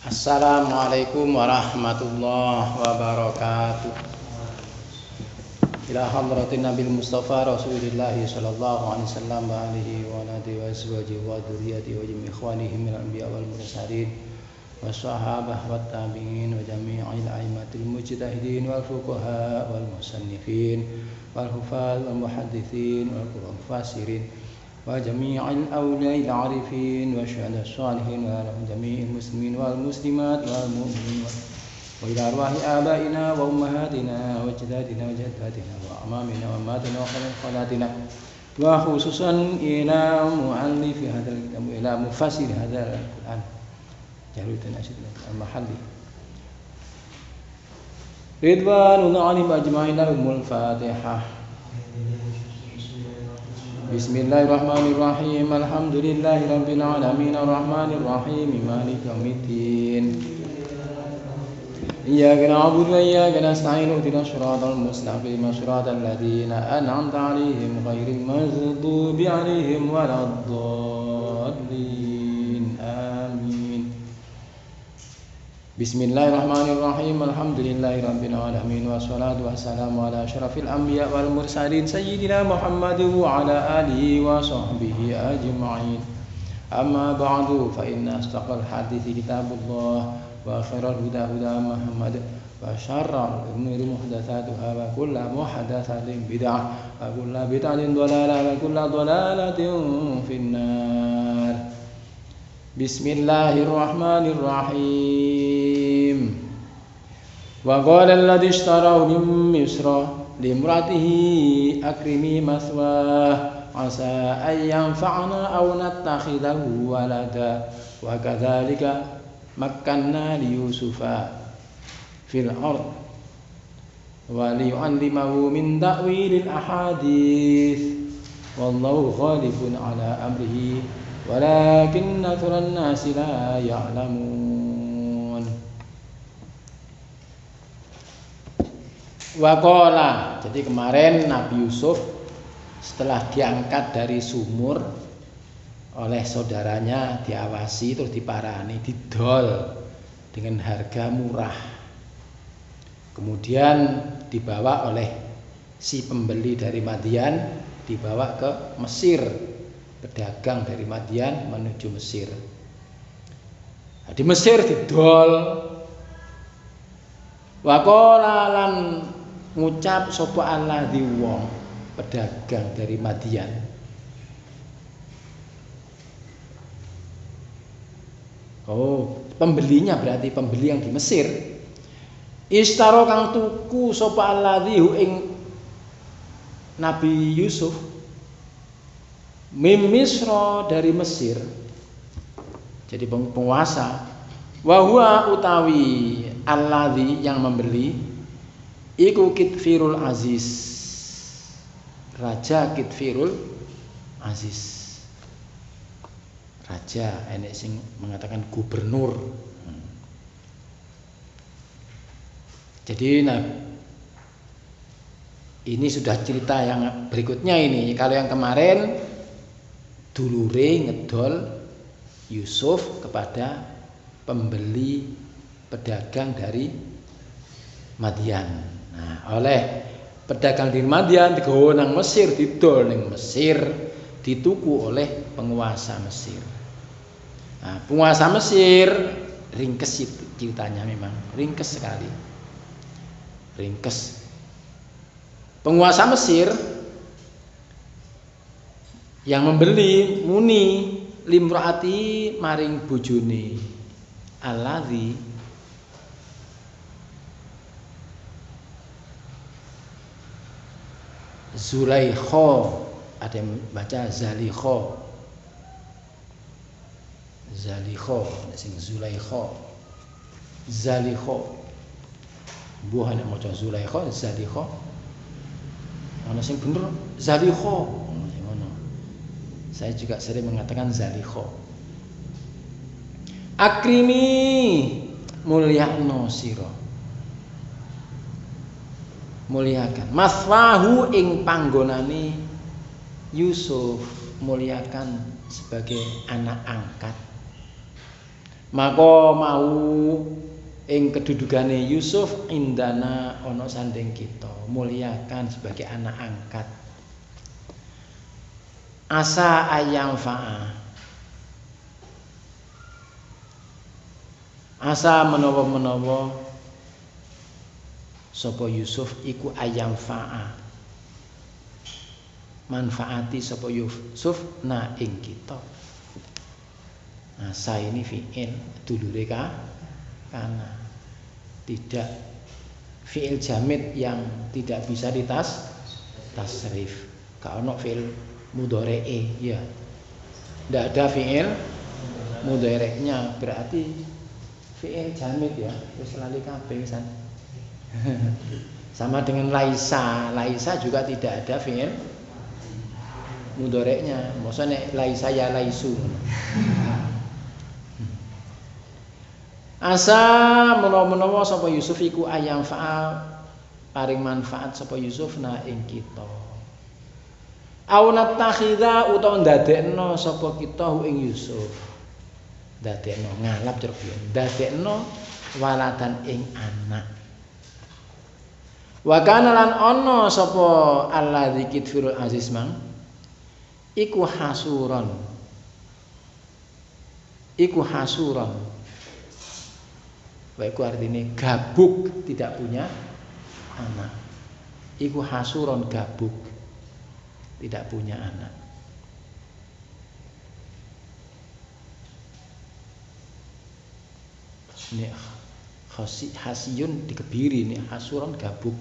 Assalamualaikum warahmatullahi wabarakatuh. Ila hadratin Nabil Mustafa Rasulillah sallallahu alaihi wasallam wa alihi wa alihi wa azwajihi wa dzurriyyatihi wa jami'i ikhwanihi minal anbiya wal mursalin wa sahabah wat tabi'in wa jami'il a'immatil mujtahidin wal fuqaha wal musannifin wal hufaz wal muhadditsin wal qurra fasirin wa jami'il awliya'il 'arifin wa syuhada shalihin wa jami'il muslimin wal muslimat wal mu'minin wa ila arwahi abaina wa ummahatina wa ajdadina wa jaddatina wa amamina wa ammatina wa khalatina wa khususan ila mu'allifi hadzal kitab ila mufassir hadzal Qur'an Jalutan Asyid al-Mahalli Ridwanullah alim ajma'in lahumul Fatihah. Bismillahirrahmanirrahim. Alhamdulillahirabbil alamin arrahmanir rahim maliki yaumiddin. Iyyaka na'budu wa iyyaka nasta'in ihdinas siratal mustaqim siratal ladzina an'amta 'alaihim ghairil maghdubi 'alaihim waladdallin. Amin. Bismillahirrahmanirrahim. Alhamdulillahirabbil alamin wassalatu wassalamu ala asyrafil anbiya wal mursalin sayyidina Muhammadin wa ala alihi wa sahbihi ajma'in. Amma ba'du fa inna asdaqal hadithi kitabullah wa khairal huda huda Muhammad wa syarrul umuri muhdatsatuha wa kullu muhdatsatin bid'ah wa kullu bid'atin dhalalah wa kullu dhalalatin finnar. Bismillahirrahmanirrahim. Wa qala alladhi ishtarahu min Misra limratihi akrimi maswah asa an yanfa'ana aw nattakhidahu walada wa kadzalika makkanna li Yusufa fil ard wa liyu'allimahu min ta'wilil ahadits wallahu ghalibun ala amrihi walakinna aktsaran nasi la ya'lamun. Waqala, jadi kemarin Nabi Yusuf setelah diangkat dari sumur oleh saudaranya, diawasi terus diparani, didol dengan harga murah. Kemudian dibawa oleh si pembeli dari Madian, dibawa ke Mesir. Pedagang dari Madian menuju Mesir. Nah, di Mesir didol. Waqala lan ngucap sapa alladzi wong pedagang dari Madian. Oh, pembelinya berarti pembeli yang di Mesir. Istaro kang tuku sapa alladzi ing Nabi Yusuf Mim Misra dari Mesir, jadi penguasa. Wahua utawi alladzi yang membeli iku Kitfirul Aziz, Raja Kitfirul Aziz. Raja, enek sing mengatakan gubernur. Jadi nah, ini sudah cerita yang berikutnya ini. Kalau yang kemarin dulure ngedol Yusuf kepada pembeli pedagang dari Madian. Nah, oleh pedagang di Madian digawa nang Mesir, didol ning Mesir, dituku oleh penguasa Mesir. Nah, penguasa Mesir ringkes itu ceritanya, memang ringkes sekali. Ringkes. Penguasa Mesir yang membeli muni limraati maring bojone alladzi Zulaikha, ada yang baca Zalikha, Zalikha, sing Zulaikha, Zalikha, buah yang maca Zulaikha, Zalikha, ana sing bener Zalikha. Saya juga sering mengatakan Zalikha. Akrimi mulyakno sira. Muliakan maswahu ing panggonane Yusuf, muliakan sebagai anak angkat. Maka mau ing kedudukane Yusuf indana ana sanding kita, muliakan sebagai anak angkat. Asa ayang fa'a. Asa menawa-menawa sapa Yusuf iku ayang fa'a. Manfaati sapa Yusuf na ing kita. Asa ini fi'il dulure kana. Tidak fi'il jamid yang tidak bisa tasrif. Gak ono fi'il mudhari'e ya. Tidak ada fi'il mudhari'nya, berarti fi'il jamid ya. Wis lali kabeh pisan. Sama dengan laisa. Laisa juga tidak ada fi'il mudhari'nya. Maksudnya laisa ya laisu. Asa menawa-menawa sapa Yusuf iku ayang fa'a paring manfaat sapa Yusuf na ing kita. Au natakhidha utawa ndadekno sapa kita ing Yusuf. Ndadekno ngalap cara piye? Ndadekno waladan ing anak. Wa kana lan ana sapa alladzi kitfirul aziz mang iku hasuron. Iku hasuron. Baik artinya gabuk, tidak punya anak. Iku hasuron gabuk, tidak punya anak. Ini hasiyun dikebiri, ini hasuron gabuk.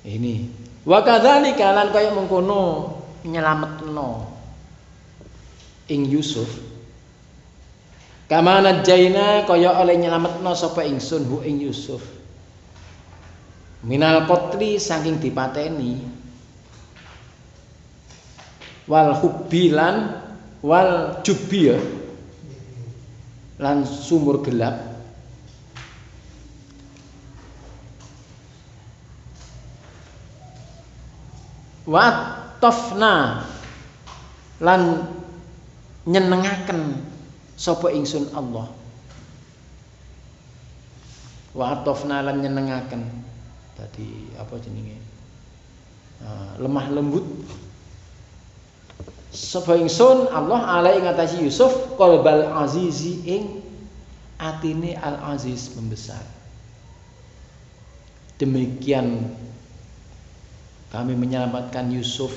Ini wa kadzalika lan kaya mengkono nyelametno ing Yusuf. Kama najaina kaya oleh nyelametno sapa ingsun hu ing Yusuf. Minal qatli saking dipateni. Wal hubbilan wal jubbi lan sumur gelap. Wa tafna lan nyenengaken sapa ingsun Allah. Wa atofna lan nyenengaken. Tadi apa jenenge? Lemah lembut. Sapa ingsun Allah alai ngatasi Yusuf qalbal azizi ing atine al aziz pembesar. Demikian kami menyelamatkan Yusuf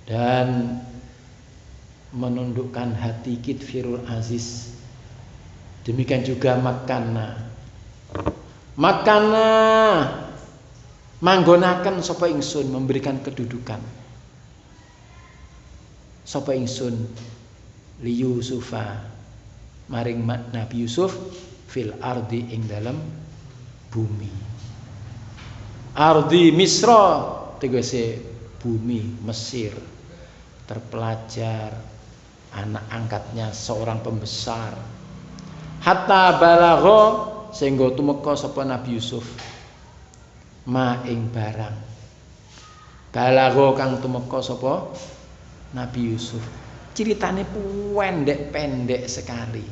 dan menundukkan hati Kitfirul Aziz. Demikian juga Makana manggonaken sapa ingsun, memberikan kedudukan sapa ingsun li Yusufa maring Nabi Yusuf fil ardi ing dalam bumi. Ardi Misra tegese bumi Mesir. Terpelajar anak angkatnya seorang pembesar. Hatta balagha sehingga tumeka sapa Nabi Yusuf ma ing barang. Balagha kang tumeka sapa Nabi Yusuf. Ceritane pendek sekali.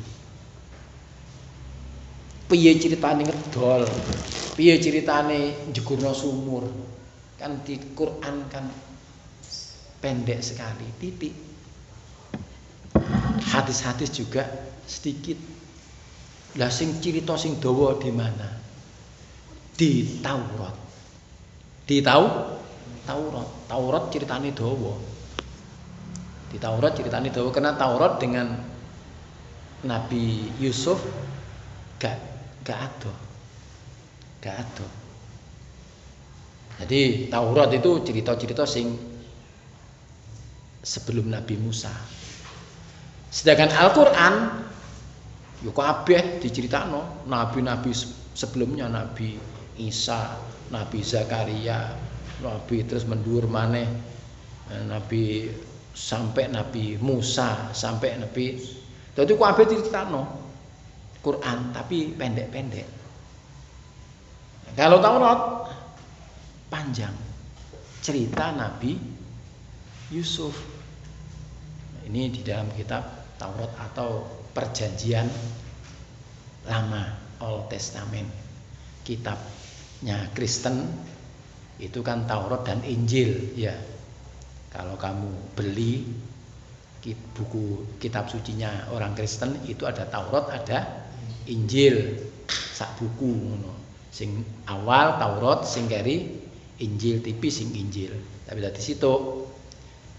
Piye ceritane ngedol? Piye ceritane njegurna sumur? Kan di Quran kan pendek sekali, titik. Hadis-hadis juga sedikit. Lah sing cerita sing dawa di mana? Di Taurat. Di Taurat. Taurat ceritane dawa. Di Taurat ceritane dawa karena Taurat dengan Nabi Yusuf gak ada. Jadi Taurat itu cerita-cerita sing sebelum Nabi Musa. Sedangkan Al-Qur'an yo kabeh diceritakno nabi-nabi sebelumnya, Nabi Isa, Nabi Zakaria, Nabi terus mendur maneh Nabi sampai Nabi Musa, sampai Nabi. Dadi kabeh diceritakno Quran tapi pendek-pendek. Kalau Taurat panjang cerita Nabi Yusuf. Ini di dalam kitab Taurat atau Perjanjian Lama, Old Testament. Kitabnya Kristen itu kan Taurat dan Injil ya. Kalau kamu beli buku kitab sucinya orang Kristen itu ada Taurat, ada Injil, sak buku ngono. Sing awal Taurat, sing keri Injil, tipis sing Injil. Tapi dari situ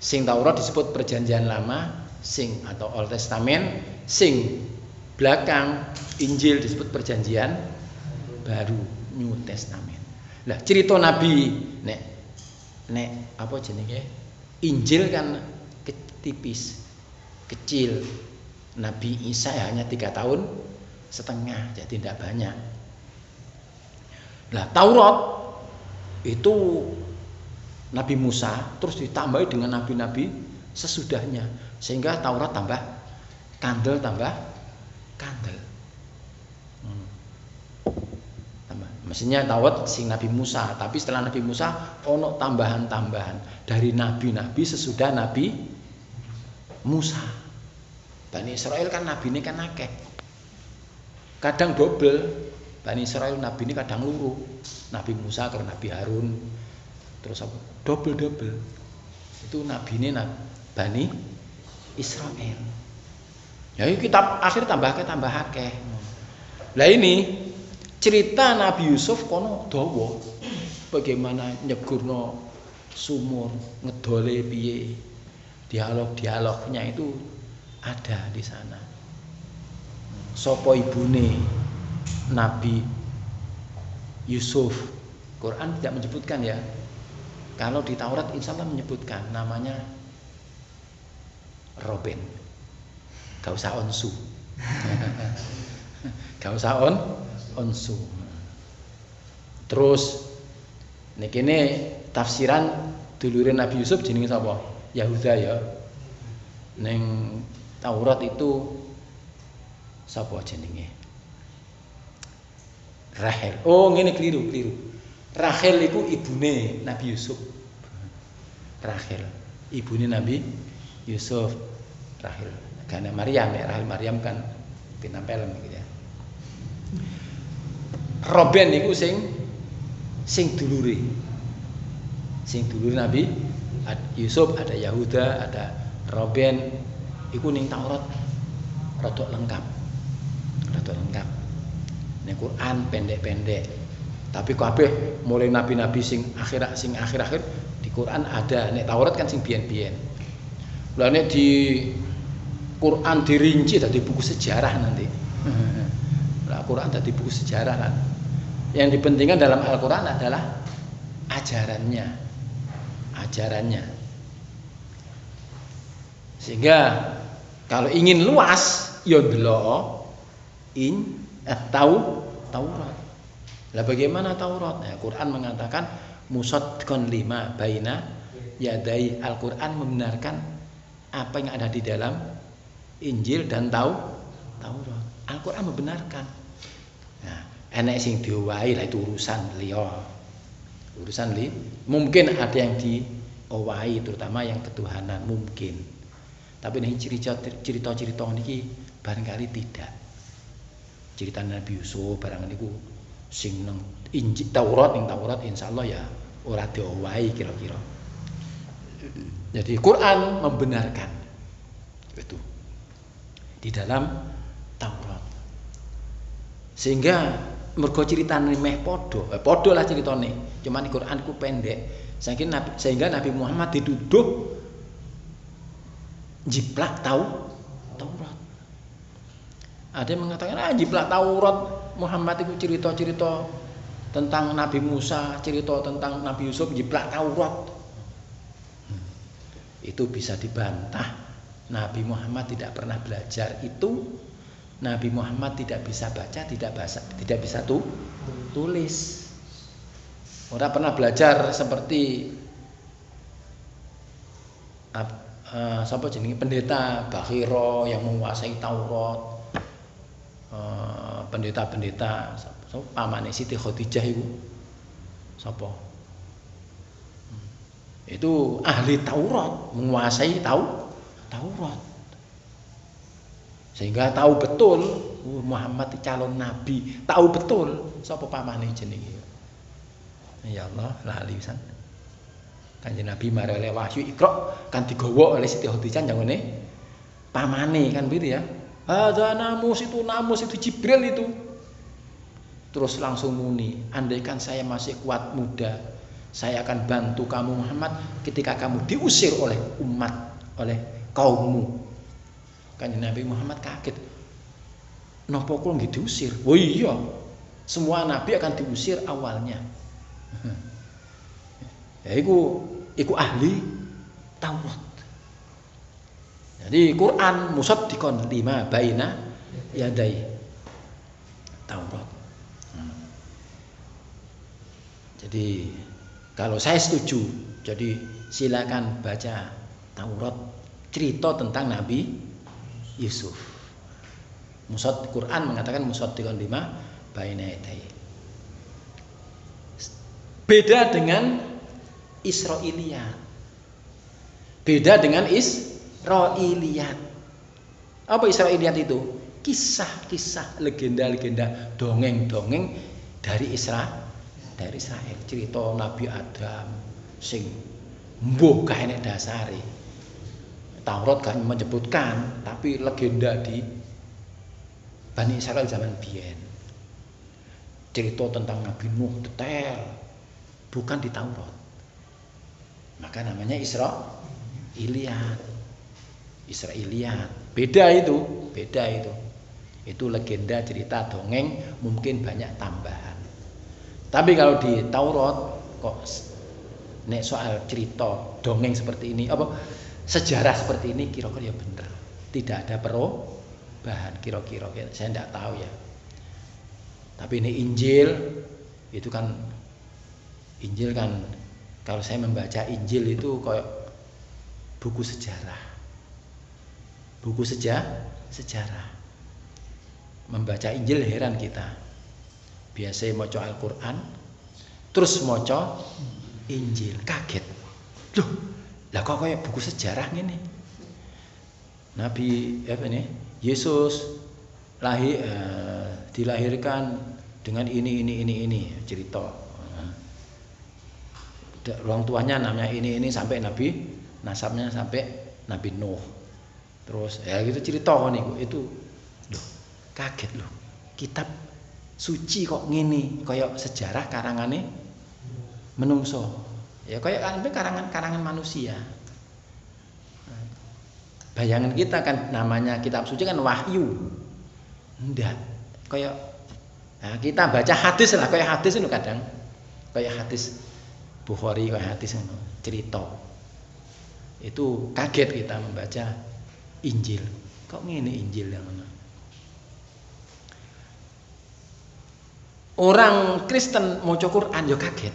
sing Taurat disebut Perjanjian Lama, sing atau Old Testament, sing belakang Injil disebut Perjanjian Baru, New Testament. Lah cerita Nabi nek apa jenenge? Injil kan tipis, kecil. Nabi Isa ya hanya 3 tahun setengah, jadi tidak banyak. Nah Taurat itu Nabi Musa terus ditambahi dengan nabi-nabi sesudahnya, sehingga Taurat tambah kandel, Mestinya Taurat sing Nabi Musa, tapi setelah Nabi Musa ono tambahan-tambahan dari nabi-nabi sesudah Nabi Musa. Bani Israel kan nabi ini kan akeh. Kadang double. Bani Israel nabi ini kadang luru. Nabi Musa karo Nabi Harun. Terus apa? Double. Itu nabi ini Bani Israel. Ya kitab akhir tambah akeh. Lah ini cerita Nabi Yusuf kono dawa. Bagaimana nyegurno sumur, ngedole piye. Dialog-dialognya itu ada di sana. Sopo ibune Nabi Yusuf. Quran tidak menyebutkan ya. Kalau di Taurat insya Allah menyebutkan namanya Roben. Gak usah onsu. Gak usah onsu. Terus ini tafsiran dulure Nabi Yusuf jenenge sapa? Yahuda ya. Neng Taurat itu sapa jenenge? Rahel. Oh, ngene keliru. Rahel iku ibune Nabi Yusuf. Rahel, ibune Nabi Yusuf. Rahel. Karena Maryam kan pinapelem gitu ya. Roben iku sing dulure. Sing dulure Nabi Yusuf, ada Yahuda, ada Roben. Iku ning Taurat rada lengkap. Ning Quran pendek-pendek. Tapi kabeh mulai nabi-nabi sing akhir-akhir di Quran ada. Nek Taurat kan sing biyen-biyen. Lah nek di Quran dirinci dadi buku sejarah nanti. Lah Quran dadi buku sejarah kan. Yang dipentingkan dalam Al-Quran adalah ajarannya. Sehingga kalau ingin luas ya ndelok Taurat. Lah bagaimana Taurat? Nah, Quran mengatakan musaddiqan lima baina yadai. Al-Quran membenarkan apa yang ada di dalam Injil dan Taurat. Al-Quran membenarkan. Nah, enek sing diowahi lah itu urusan liya. Mungkin ada yang diowahi, terutama yang ketuhanan mungkin. Tapi nih cerita-cerita niki barangkali tidak. Cerita Nabi Yusuf barang niku sing nang Injil Taurat insyaallah ya ora diowahi kira-kira. Jadi Quran membenarkan itu di dalam Taurat. Sehingga mergo critane meh padha lah ceritane. Cuman Quran ku pendek. Sehingga Nabi Muhammad dituduh jiplak Taurat. Ada yang mengatakan jiplak Taurat. Muhammad itu cerita-cerita tentang Nabi Musa, cerita tentang Nabi Yusuf, jiplak Taurat. Itu bisa dibantah. Nabi Muhammad tidak pernah belajar itu. Nabi Muhammad tidak bisa baca, tidak bisa tulis. Orang pernah belajar seperti siapa jenenge pendeta Bakhiro yang menguasai Taurat. Pendeta-pendeta pamane Siti Khadijah itu sapa? Itu ahli Taurat, menguasai Taurat. Sehingga tahu betul Muhammad calon nabi, tahu betul sapa pamane jenenge. Ya Allah, lali pisan. Kanjeng Nabi mari oleh wahyu Iqra kan digawa oleh Siti Khadijah jangone pamane kan begitu ya. Ada namus itu Jibril itu. Terus langsung muni, andaikan saya masih kuat muda, saya akan bantu kamu Muhammad ketika kamu diusir oleh umat, oleh kaummu. Kanjeng Nabi Muhammad kaget. Napa kula nggih diusir? Oh iya. Semua nabi akan diusir awalnya. Ya iku ahli Taurat. Jadi Quran musaddiqan lima baina yadai Taurat. Jadi kalau saya setuju, jadi silakan baca Taurat, cerita tentang Nabi Yusuf. Quran mengatakan musaddiqan lima baina yadai. Beda dengan Israiliyat. Beda dengan Israiliyat. Apa Israiliyat itu? Kisah-kisah, legenda-legenda, dongeng-dongeng dari Israel. Cerita Nabi Adam sing mbuh gak enek dasare. Taurat gak menyebutkan, tapi legenda di Bani Israel zaman biyen. Cerita tentang Nabi Nuh detail, bukan di Taurat. Maka namanya Israiliyat. Beda itu. Itu legenda, cerita, dongeng, mungkin banyak tambahan. Tapi kalau di Taurat kok nek soal cerita, dongeng seperti ini, apa sejarah seperti ini kira-kira ya bener. Tidak ada perubahan kira-kira. Saya tidak tahu ya. Tapi ini Injil itu kan kalau saya membaca Injil itu kayak buku sejarah. Buku sejarah. Membaca Injil heran kita. Biasanya maca Al-Qur'an terus maca Injil, kaget. Loh, lah kok kayak buku sejarah ngene. Nabi Yesus dilahirkan dengan ini cerita. Orang tuanya namanya ini sampai Nabi, nasabnya sampai Nabi Nuh. Terus ya gitu cerita niku itu. Loh, kaget loh. Kitab suci kok ngene, kaya sejarah karangane menungso. Ya kaya karangan manusia. Bayangan kita kan namanya kitab suci kan wahyu. Ndak. Kayak kita baca hadis lah, kayak hadis itu kadang. Kayak hadis Bukhari, kayak hadis itu cerita. Itu kaget kita membaca Injil. Kok ngene Injil yang mana? Orang Kristen maca Quran ya kaget.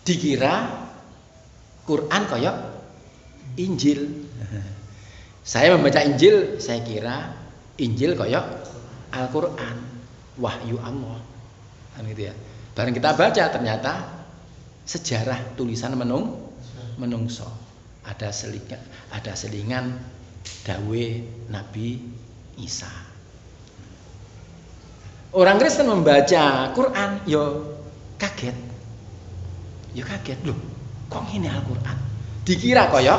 Dikira Quran kaya Injil. Saya membaca Injil, saya kira Injil kaya Al-Qur'an, wahyu Allah. Kan gitu ya. Bareng kita baca ternyata sejarah tulisan menungso. Ada selingan dawe Nabi Isa. Orang Kristen membaca Quran, yo kaget. Loh, kok ini Al-Quran? Dikira kaya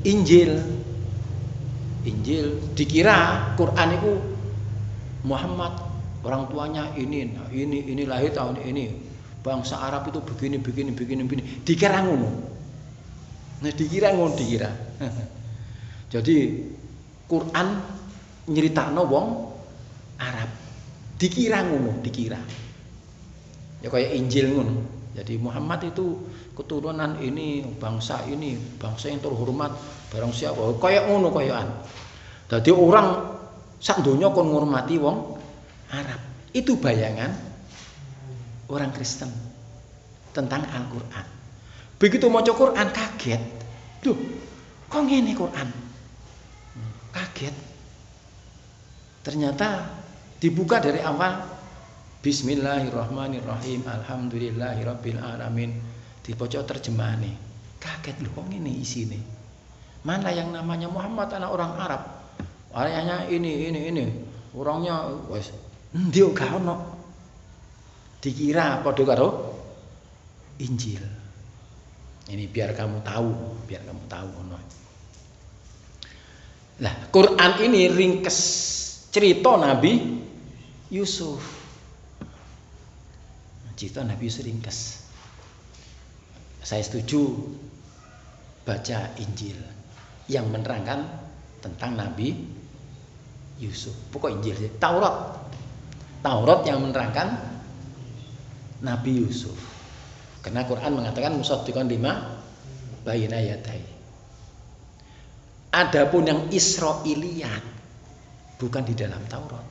Injil. Dikira Quran itu Muhammad, orang tuanya ini lahir tahun ini. Bangsa Arab itu begini. Dikira ngono. Dikira. Jadi Quran nyeritakno wong Arab. Dikira. Ya kayak Injil ngono. Jadi Muhammad itu keturunan ini, bangsa yang terhormat, barang siapa. Kayak ngono kayakan. Jadi orang sak donya kon ngurmati wong Arab. Itu bayangan orang Kristen tentang Al-Qur'an. Begitu maca Quran kaget. Duh, kok ngene Quran? Kaget. Ternyata dibuka dari awal Bismillahirrahmanirrahim. Alhamdulillahirabbil alamin. Dibaca terjemahane. Kaget loh, kok ini isine. Mana yang namanya Muhammad anak orang Arab. Ayahnya ini. Orangnya wis endi gak ono. Dikira padha karo Injil. Ini biar kamu tahu ono. Nah, Quran ini ringkes cerita Nabi Yusuf. Cerita Nabi Yusuf ringkes. Saya setuju baca Injil yang menerangkan tentang Nabi Yusuf. Pokok Injil sih, Taurat yang menerangkan Nabi Yusuf. Karena Quran mengatakan musaddiqan lima baina yadai. Adapun yang Israiliyat bukan di dalam Taurat.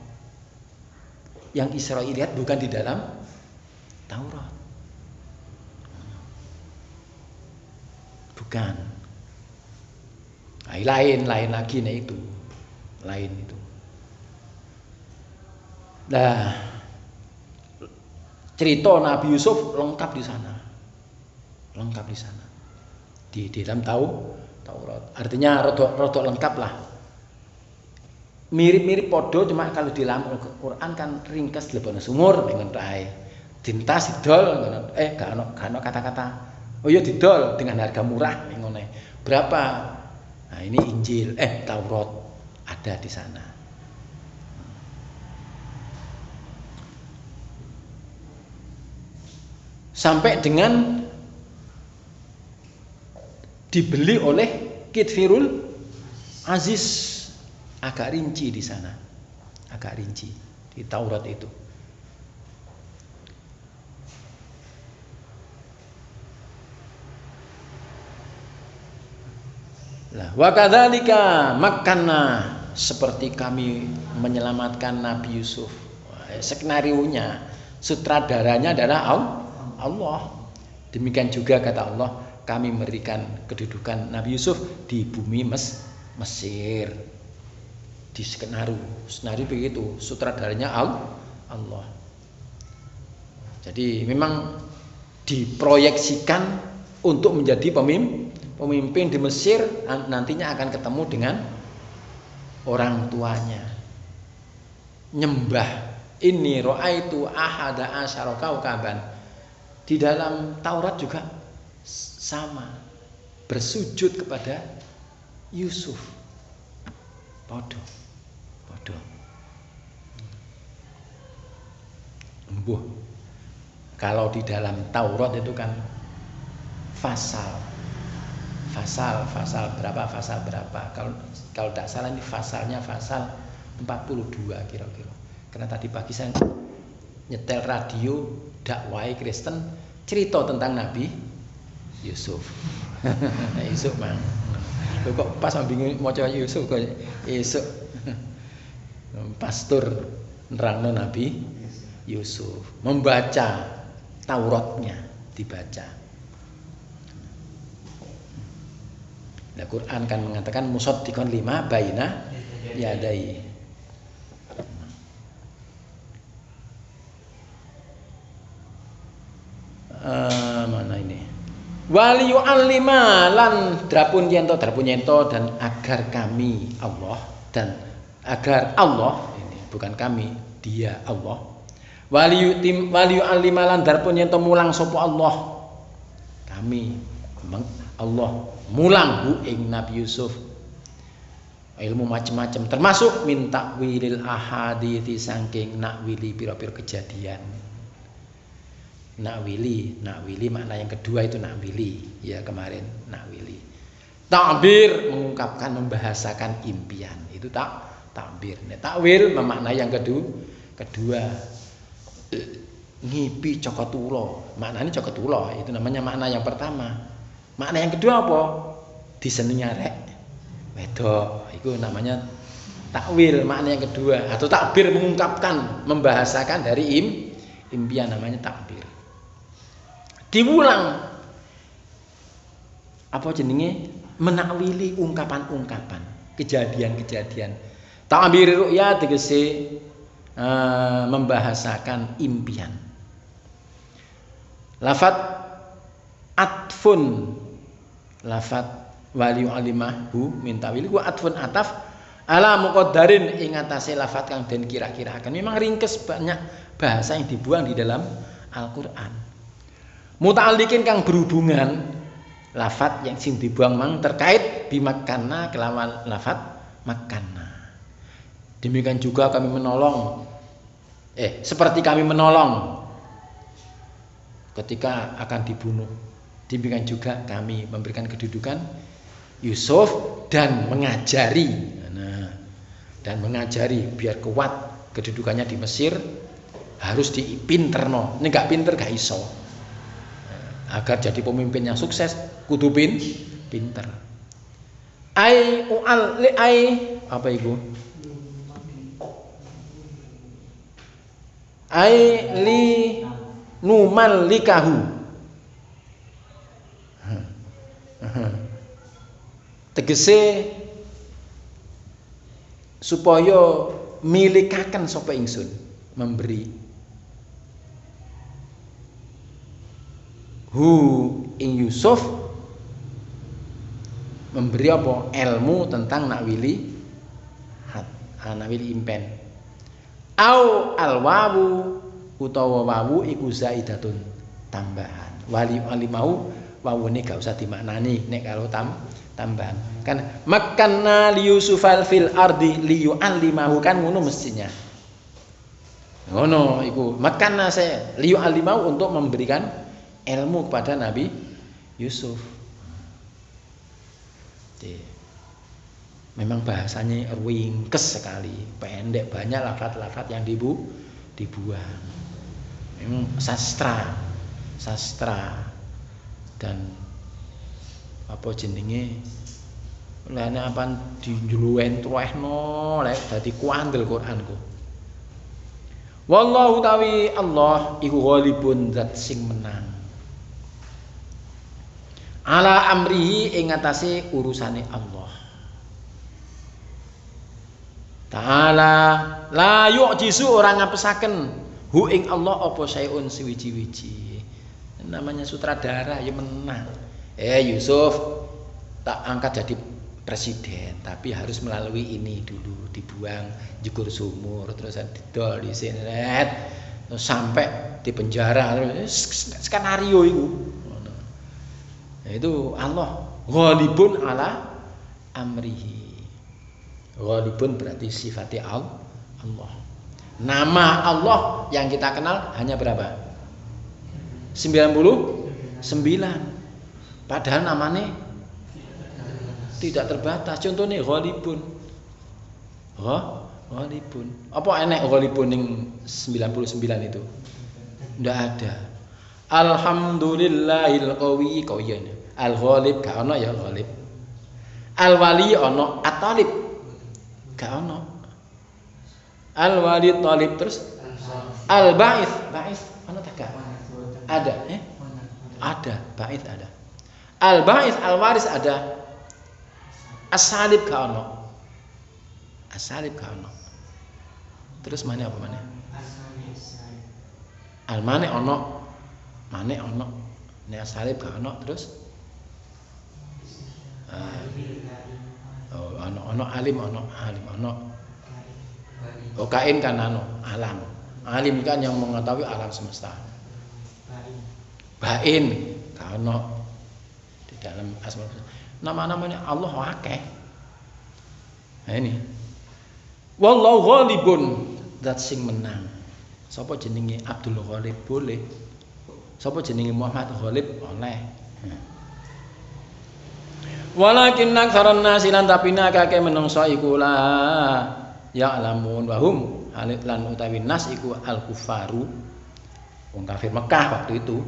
Yang Israiliyat bukan di dalam Taurat. Bukan. Nah, lain lagi nih itu. Lain itu. Nah, cerita Nabi Yusuf lengkap di sana. Di dalam Taurat. Artinya rodok lengkap lah. Mirip-mirip podo, cuma kalau di dalam Al-Quran kan ringkas lebih sumur dengan rai. Dintas didol, gak ono kata-kata. Oh iya didol dengan harga murah ngene. Berapa? Nah, ini Injil, Taurat ada di sana. Sampai dengan dibeli oleh Kitfirul Aziz, agak rinci di sana, agak rinci di Taurat itu. Lah, wa kadzalika makkanna, seperti kami menyelamatkan Nabi Yusuf. Skenarionya, sutradaranya adalah Allah. Demikian juga kata Allah, kami memberikan kedudukan Nabi Yusuf di bumi Mesir. Di skenario begitu, sutradaranya Allah. Jadi memang diproyeksikan untuk menjadi pemimpin di Mesir, nantinya akan ketemu dengan orang tuanya. Nyembah, inni ra'aitu ahada asyara kaukaban. Di dalam Taurat juga sama, bersujud kepada Yusuf. Podo. Embuh. Kalau di dalam Taurat itu kan fasal berapa. Kalau tidak salah ini fasalnya fasal 42 kira-kira. Karena tadi pagi saya nyetel radio dakwah Kristen cerita tentang Nabi Yusuf. Yusuf mang. Kok pas bingung maca Yusuf kok esuk pastor nerangno Nabi Yusuf, membaca Tauratnya dibaca. Nah, Quran kan mengatakan musaddiqan lima baina yadai. Mana ini? Wali yu'allima lan drapun yento dan agar kami Allah dan agar Allah ini bukan kami, dia Allah. Wali yu'allima lan drapun yento mulang sapa Allah. Kami Allah mulang hu ing Nabi Yusuf ilmu macam-macam termasuk minta wilil ahadithi saking nakwili pira-pira kejadian. Nakwili makna yang kedua itu nakwili ya kemarin nakwili. Takbir mengungkapkan membahasakan impian itu takbir. Takwil memaknai yang kedua ngipi cokotula maknanya cokotula itu namanya makna yang pertama. Makna yang kedua apa? Disenengi arek wedok itu namanya takwil makna yang kedua. Atau takbir mengungkapkan membahasakan dari impian namanya takbir. Diulang apa jenenge menakwili ungkapan-ungkapan kejadian-kejadian. Ta'bir ru'ya tegese membahasakan impian. Lafat atfun lafat wali alimahu min tawil ku atfun ataf ala muqaddarin ing atase lafat kang den kira-kirakan. Memang ringkes banyak bahasa yang dibuang di dalam Al-Qur'an. Muta'alliqin kang berhubungan lafat yang sing dibuang mang terkait bimakana kelawan lafat makana. Demikian juga kami menolong seperti kami menolong ketika akan dibunuh. Demikian juga kami memberikan kedudukan Yusuf dan mengajari. Dan mengajari biar kuat kedudukannya di Mesir harus dipinterno. Ini gak pinter gak iso. Agar jadi pemimpin yang sukses kudu pinter. Apa itu? Li numal likahu. Tegese supaya milikaken sapa ingsun, memberi hu ing Yusuf, memberi apa? Ilmu tentang nakwili impen. Au alwawu utawa wawu iku zaidatun tambahan. Wali alimau wawune gak usah dimaknani nek kalau tambahan. Kan makanna li Yusufal fil ardi li yu'allimahu, kan ngono mestinya. Ngono iku makanna saya li yu'allimahu untuk memberikan ilmu kepada Nabi Yusuf. Memang bahasanya ringkes sekali, pendek, banyak lafaz-lafaz yang dibuang. Memang sastra dan apa jenenge lene apa dijluwen truehno lek dadi kuandel Quranku. Wallahu tawi Allah iku ghalibun zat sing menang. Ala amrihi ing atase urusane Allah. Ta'ala la yu'jizu orang ngapesaken hu ing Allah apa sayun siwiji-wiji. Namanya sutradara ya menang. Yusuf tak angkat jadi presiden, tapi harus melalui ini dulu, dibuang jegur sumur, terus didol di sinet, terus sampai di penjara, skenario itu. Nah, itu Allah ghalibun ala amrihi. Ghalibun berarti sifatnya Allah. Nama Allah yang kita kenal hanya berapa? 99. Padahal namanya tidak terbatas. Contohnya ghalibun. Ghalibun. Apa enek ghalibun yang 99 itu? Tidak ada. Alhamdulillahil qawiyyin. Al-ghalib gak ono ya ghalib. Al-wali ono, at-talib gak ono. Al-wali talib terus al-ba'its, ono tak gak? Ada, Ada, ba'its ada. Al-ba'its, al-waris ada. As-salib gak ono. As-salib gak ono. Terus mana apa mana? Al-mane ono. Mane ono. Nek as-salib gak ono terus ono alim ono. Kain kan alam. Alim kan yang mengetahui alam semesta. Bain gak ono di dalam asma. Nama-namanya Allah akeh. Nah ini. Wallahu ghalibun, zat sing menang. Sapa jenenge Abdul Ghalib boleh. Sapa jenenge Muhammad Ghalib oleh. Walakin aktsaran nasi lan tapina akeh menungso iku la ya'lamun wa hum halit lan utawi nas iku al-kufaru. Wong kafir Mekah waktu itu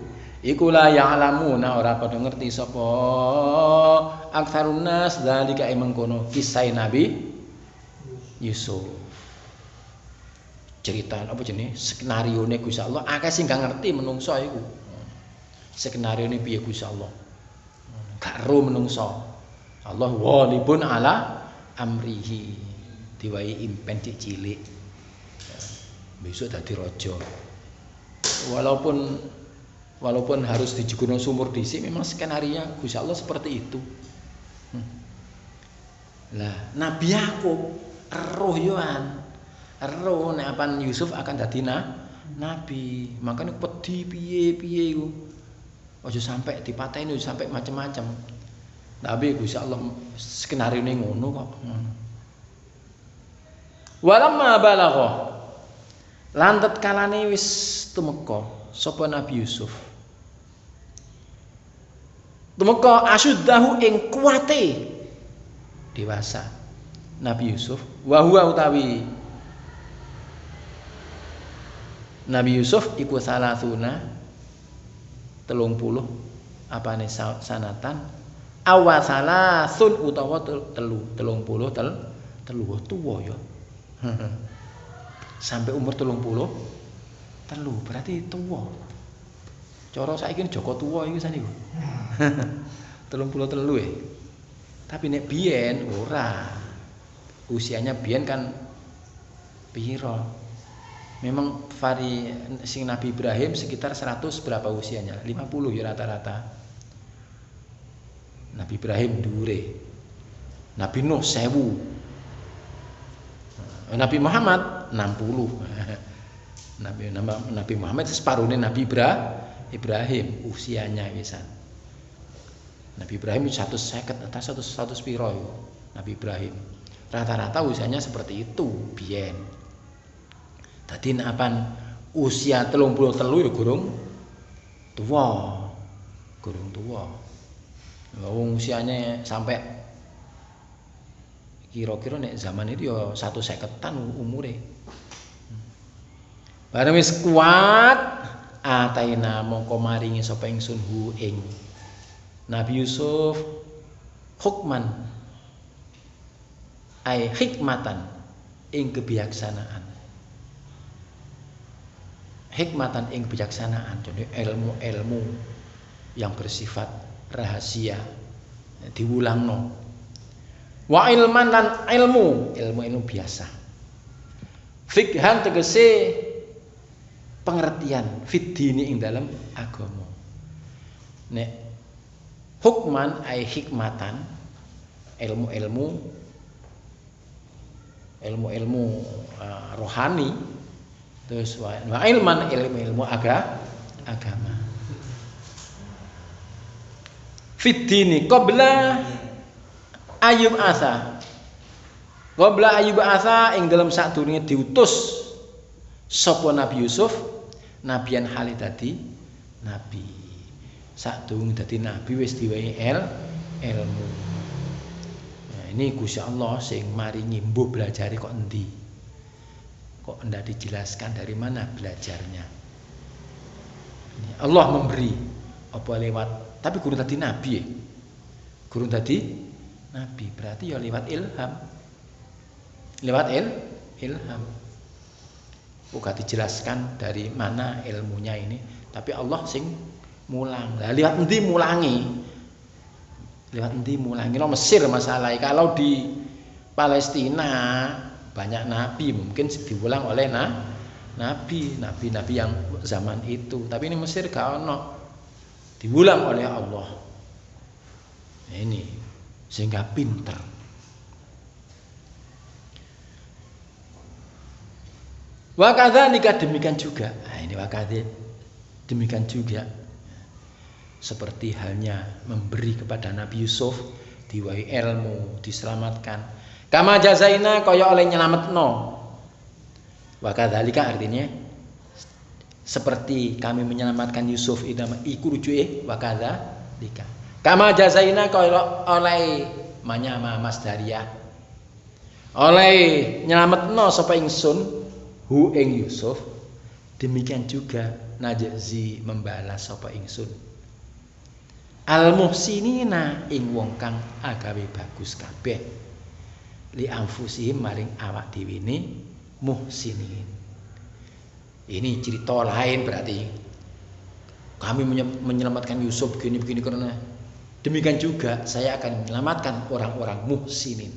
iku la ya'lamuna ora padha ngerti sapa aktsarun nas zalika mengkono kisah Nabi Yusuf. Cerita apa jenenge skenarione Gusti Allah akeh sing gak ngerti menungso iku. Skenarione piye Gusti Allah. Gak ro menungso. Allah walibun ala amrihi. Diwai impen cilik. Besok dadi raja. Walaupun Walaupun harus dijugurno sumur dhisik, memang skenario Gusti Allah seperti itu. Lah, Nabi Yakub eruh yoan. Eruh nek apan Yusuf akan dadi nabi. Makanya pedhi piye-piye iku. Aja sampai dipateni, aja sampai macam-macam. Tapi Gusti Allah skenarione ngono kok. Walamma balagha. Lan tatkalane wis tumeka sapa Nabi Yusuf. Tumeka asyuddahu ing kuwate dewasa Nabi Yusuf wa huwa utawi Nabi Yusuf iku salasuna 30 apane sanatan awasalasun utawa 30 tuwa ya. Sampai umur 30 berarti tuwa. Cara saiki Joko tuwa iki saniku. 33 ya. Tapi nek biyen ora. Usianya biyen kan piro? Memang sing Nabi Ibrahim sekitar 100 berapa usianya? 50 ya rata-rata. Nabi Ibrahim dhuwure. Nabi Nuh 1000. Nabi Muhammad 60. Nabi Muhammad separone Nabi Ibrahim usianya wisan. Nabi Ibrahim 150 atau 100 piro itu Nabi Ibrahim. Rata-rata usianya seperti itu biyen. Dadi nek apan usia 33 ya gurung tuwa. Gurung tuwa. Wong usianya sampai kira-kira nek zaman itu ya 150-an umure. Bareng wis kuat ataina mongko maringi sapa ingsun hu ing Nabi Yusuf hukman ai hikmatan ing kebijaksanaan. Hikmatan ing kebijaksanaan, jadi ilmu-ilmu yang bersifat rahasia diwulangno. Wa ilman lan ilmu biasa. Fikhan tegese pengertian fiddini ing dalam agama. Nek hukman ay hikmatan ilmu rohani, terus wa ilman ilmu agama. Fiddini qabla Ayub asa. Qabla Ayub asa ing dalam sadurunge diutus sapa Nabi Yusuf nabiyan hale dadi nabi. Sadurunge dadi nabi wis diwehi ilmu. Nah, ini Gusti Allah sing maringi mbuh belajare kok endi? Kok ndak dijelaskan dari mana belajarnya? Allah memberi apa lewat, tapi guru tadi nabi ya. Guru tadi nabi berarti ya lewat ilham. Lewat ilham. Bukan dijelaskan dari mana ilmunya ini, tapi Allah sing mulang. Lah lihat endi mulangi? Lihat endi mulangi? Lo Mesir masalahnya. Kalau di Palestina banyak nabi, mungkin diulang oleh nabi yang zaman itu. Tapi ini Mesir gak ono. Diulang oleh Allah. Nah, ini sehingga pinter. Wa kadzalika demikian juga. Nah, ini wa demikian juga. Seperti halnya memberi kepada Nabi Yusuf diwahi ilmu, diselamatkan. Kama jazaina kaya oleh nyelametno. Wa kadzalika artinya seperti kami menyelamatkan Yusuf iku rujuke wa kadzalika. Kama jazaina kaya oleh manyama masdariyah. Oleh nyelametno sapa ingsun hu ing Yusuf, demikian juga najzi membalas sapa ingsun al muhsinina ing wong kang agawe bagus kabeh li anfusihim maring awak dhewe ne muhsinin. Ini cerita lain berarti kami menyelamatkan Yusuf begini karena demikian juga saya akan menyelamatkan orang-orang muhsinin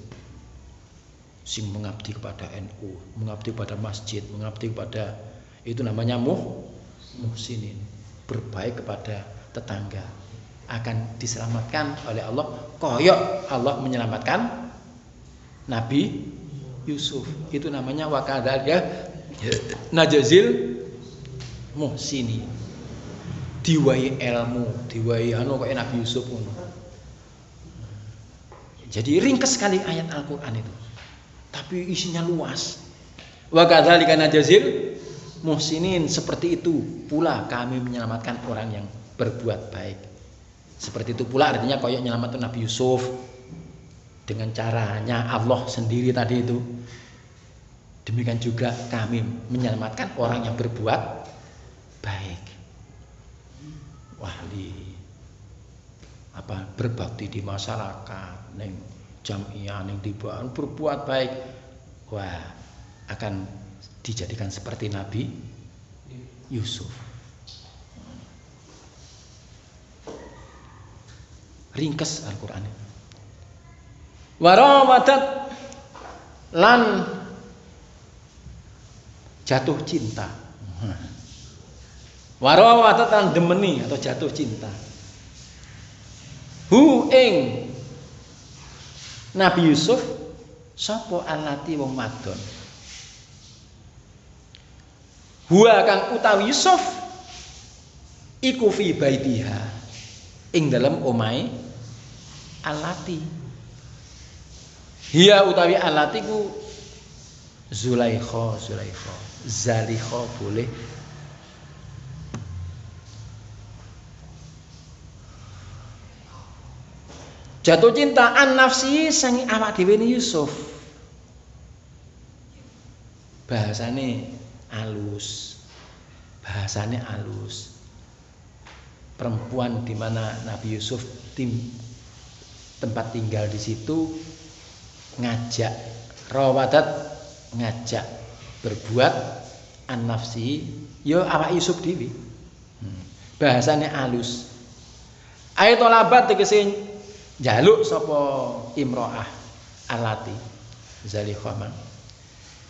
sing mengabdi kepada NU, mengabdi kepada masjid, mengabdi kepada itu namanya muhsinin. berbaik kepada tetangga akan diselamatkan oleh Allah, koyok Allah menyelamatkan Nabi Yusuf. Itu namanya wakadzalika najzil muhsinin. Diwai ilmu, diwai kaya Nabi Yusuf ngono. Jadi ringkas sekali ayat Al-Qur'an itu. Tapi isinya luas. Wakadzalika najzil muhsinin, seperti itu pula kami menyelamatkan orang yang berbuat baik. Seperti itu pula artinya koyok nyelamatkan Nabi Yusuf dengan caranya Allah sendiri tadi itu. Demikian juga kami menyelamatkan orang yang berbuat baik. Wali berbakti di masyarakat, ning jamiah, ning tiba berbuat baik. Wah, akan dijadikan seperti Nabi Yusuf. Ringkas Al-Qur'an. Warawadat lan jatuh cinta. Warawadat lan demeni atau jatuh cinta. Hu ing Nabi Yusuf sapa alati wong wadon. Huwa kang utawi Yusuf iku fi baitiha ing dalam omahe alati. Hiya utawi alati ku Zulaikha, Zalikha boleh. Jatuh cinta an nafsi sangi awak dhewe Yusuf. Bahasane alus. Perempuan di mana Nabi Yusuf tempat tinggal di situ ngajak rawadat, ngajak berbuat an nafsi yo awak Yusuf dhewe. Bahasane alus. Ayat talabat tegese njaluk sapa imro'ah alati Zalikhah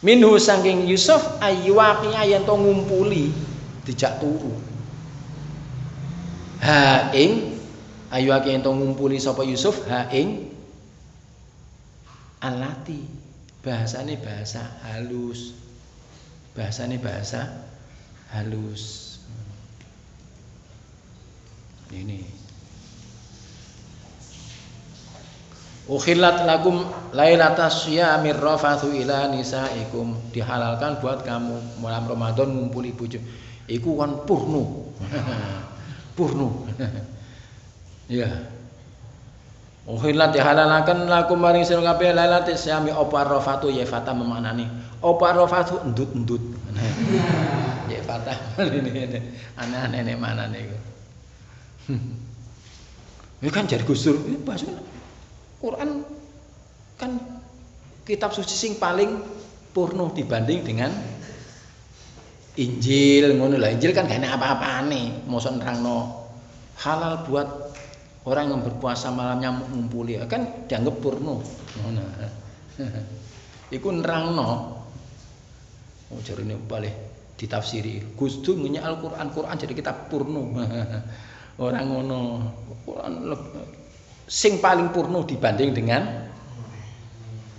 minhu saking Yusuf ayyuwaqi yen to ngumpuli dijak turu. Ha ing ayyuwaqi yen to ngumpuli sapa Yusuf ha ing alati. Bahasane bahasa halus. Ini ukhillat lakum lailatas syiyamir rafathu ila nisaikum, dihalalkan buat kamu malam Ramadan ngumpuli bojo. Iku kan purno. Ya. Ukhillat dihalalaken lakum maring sira kabeh lailatis syiyami apa rafatu ya fata memaknani. Apa rafatu endut-endut. Ya fata ini aneh-aneh nek manane iku. Ini kan jadi gusur, ini bahasa Quran kan kitab suci sing paling purno dibanding dengan Injil ngono lah. Injil kan gak ada apa-apane, mosok nerangno halal buat orang yang berpuasa malamnya ngumpuli kan dianggap purno ngono. Iku nerangno. Oh jarine balik ditafsiri. Gustu ngenyek Al-Qur'an jadi kitab purno. Orang ngono. Quran sing paling purno dibanding dengan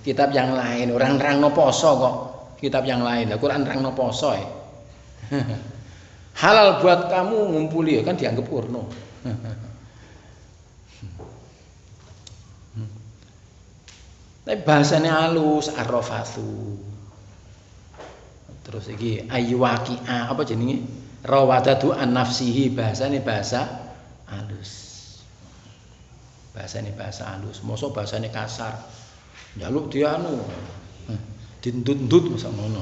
kitab yang lain. Orang nerangno poso kok kitab yang lain. Lah Quran nerangno poso ya. Halal buat kamu ngumpuli ya kan dianggap purno. Tapi bahasanya halus arrafathu. Terus iki ayyuwaqi'a apa jenenge? Rawadatu an nafsihi, bahasane bahasa halus. Bahasane bahasa halus. Mosok bahasane kasar. Njaluk dia dindut-ndut mosok ngono.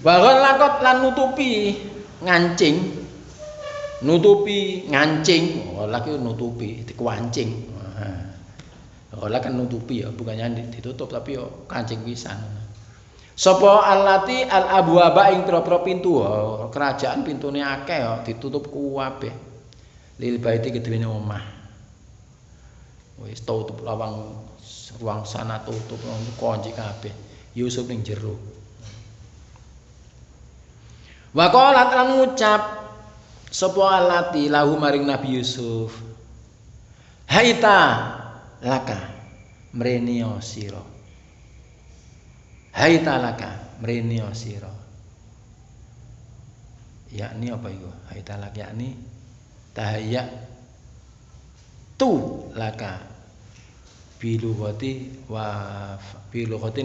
Bahkan lakot lan nutupi ngancing. Nutupi ngancing. Oh, laki nutupi dikuancing. Ora kan nutupi ya, bukannya ditutup tapi yo kancing pisan. Sapa allati al abwaba ing pira-pira pintu, kerajaan pintune akeh yo ditutup kabeh. Lil baiti kedene omah. Wis tutup lawang ruang sana tutup kunci kabeh. Yusuf ning jero. Wa qalat lan ngucap sapa allati lahu maring Nabi Yusuf haita laka mrenio sira haita laka mrenio sira yakni apa iku haita lak yakni tahayya tu laka bilughatin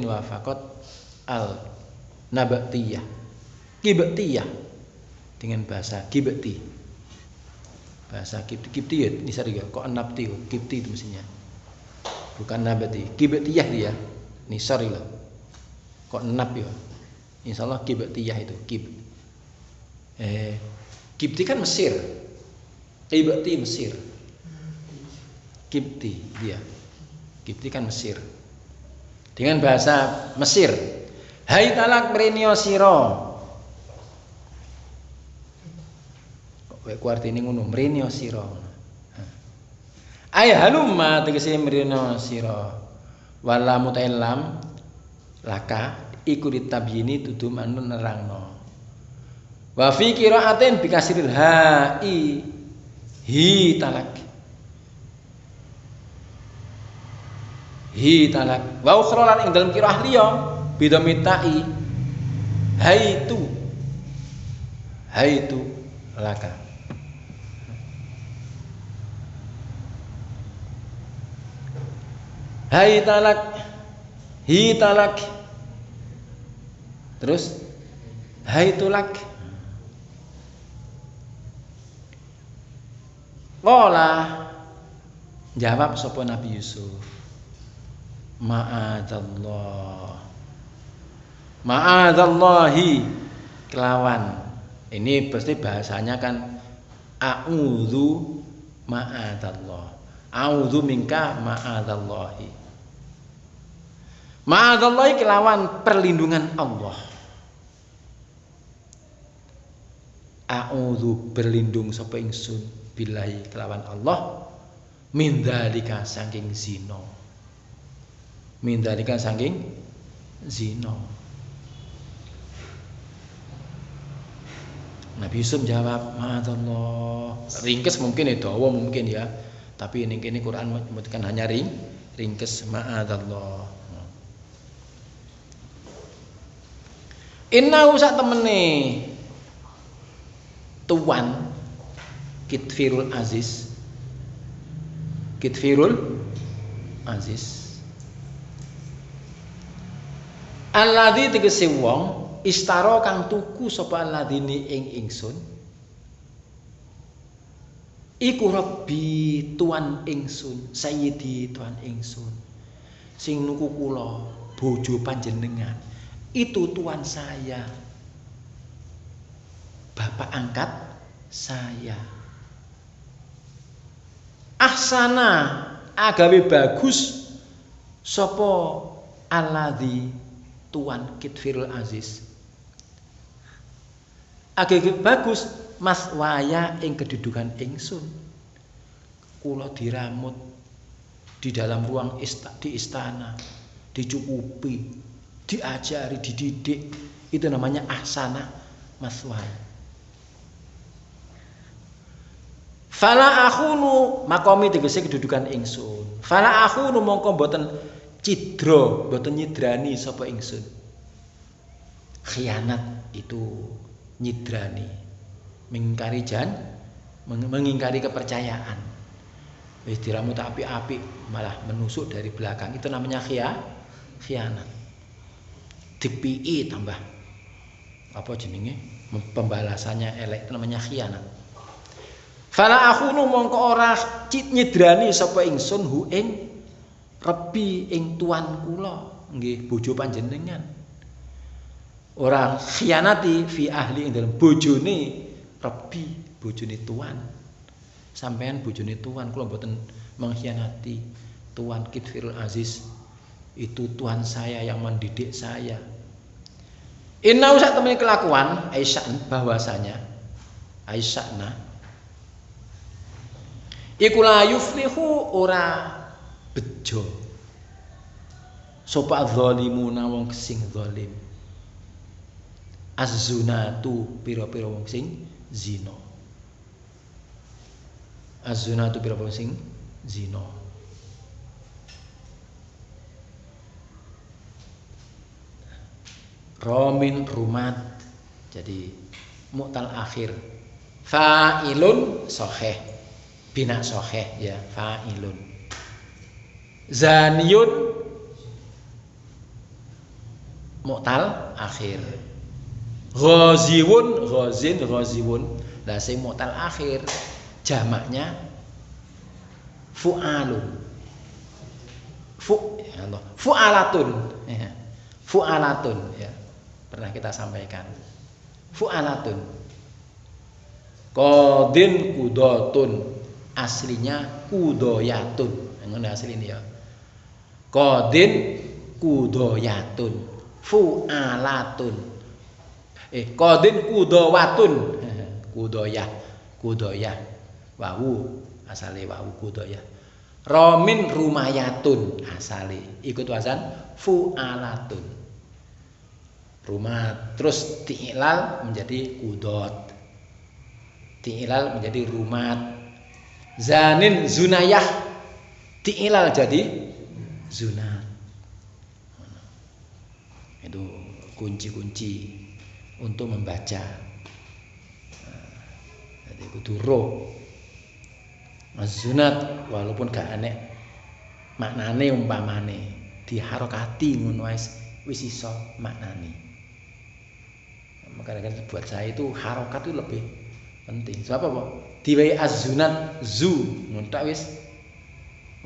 wa faqat al nabatiyah kibtiyah dengan bahasa kibti bahasa kibti ya ini sorry ya kok nabti kibti itu mestinya bukan nabati kibtiyah dia ini sorry loh kok nab ya insyaallah kibtiyah itu kibti kan Mesir kibti Mesir kibti dia kibti kan Mesir dengan bahasa Mesir hai talak mrenio sira ku artine ngono mrenio sira ay halumma tegese mrenio sira wala mutailam laka iku ditabyini tudu manun nerangno wa fi qiraatin bikasril hai hi talak wa ukhra lan ing dalem qiraah liya bidhamitai haitu laka hai talak hi talak terus hai tulak qala jawab sapa Nabi Yusuf ma'adzallahi kelawan ini pasti bahasanya kan a'udzu ma'adzallah a'udzu minka ma'adzallahi ma'adzallahi kelawan perlindungan Allah a'udzu berlindung sapa ingsun billahi kelawan Allah min dzalika saking zina mindalikan saking zina. Nabi Yusuf jawab, "Ma'adzallah." Ringkes mungkin ya, dawa mungkin ya. Tapi ini Quran menyebutkan hanya ringkes ma'adzallah. Inna sak temene tuan Kitfirul Aziz alladzi tegese wong istara kang tuku sapa alladzini ing ingsun iku Rabbi tuan ingsun sayyidi tuan ingsun sing nuku kula bojo panjenengan itu tuan saya bapak angkat saya ahsana agawe bagus sapa alladzi tuan Kitfirul Aziz agak bagus mas waya ing kedudukan ingsun kula diramut di dalam ruang di istana dicukupi diajari dididik itu namanya ahsana mas waya fala akhunu makomi tegese kedudukan ingsun fala akhunu mongko mboten cidra mboten nyidrani sapa ingsun khianat itu nyidrani mengingkari kepercayaan wis diramut api-api malah menusuk dari belakang itu namanya khianat dipi tambah apa jenenge pembalasannya elek itu namanya khianat fala akhunu mongko ora nyidrani sapa ingsun hu ing Rabbi ing tuan kula nggih bojo panjenengan ora khianati fi ahli ing dalem bojone Rabbi bojone tuan sampean bojone tuan kula mboten mengkhianati tuan Kitfirul Aziz itu tuan saya yang mendidik saya inna sak temene kelakuan Aisyah bahwasanya Aisyahna iku la yuflihu ora bejo sapa zalimuna wong sing zalim az-zunatu pira-pira wong sing zina Az-zina itu pira sing zina. Romin rumat. Jadi mu'tal akhir. Fa'ilun sahih. Bina sahih ya, fa'ilun. Zaniyun mu'tal akhir. Ghaziwun, ghazin, ghaziwun. Lah sing mu'tal akhir jamaknya fu'alun. Ya Allah. Fu'alatun ya. Fu'alatun ya. Pernah kita sampaikan. Fu'alatun. Qadin kudatun. Aslinya kudoyatun. Ngono asline ya. Qadin kudoyatun. Fu'alatun. Qadin kudawatun. Kudoyah. Wawu asale wawu kudoyah. Romin rumayatun asale ikut wazan fu'alatun. Rumat terus ti'ilal menjadi kudot. Ti'ilal menjadi rumat. Zanin zunayah ti'ilal jadi zunat. Itu kunci-kunci untuk membaca. Jadi kudu roh. Az-zunat walaupun gak aneh maknane umpamane diharokati ngono wis iso maknane. Makanya buat saya itu harokat itu lebih penting. Sebab apa? Diwai az-zunat zu nguntak wis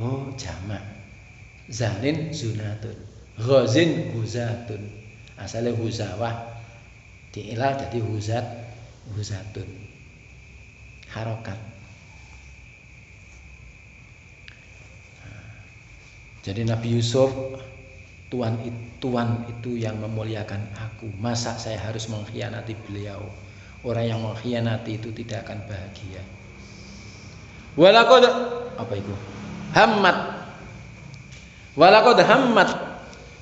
oh jamak. Zanin zunatun. Ghazin huzatun. Asale huzawah diilal jadi huzatun. Harokat. Jadi Nabi Yusuf, Tuhan itu yang memuliakan aku. Masa saya harus mengkhianati beliau? Orang yang mengkhianati itu tidak akan bahagia. Walaqad apa itu? Walaqad hammat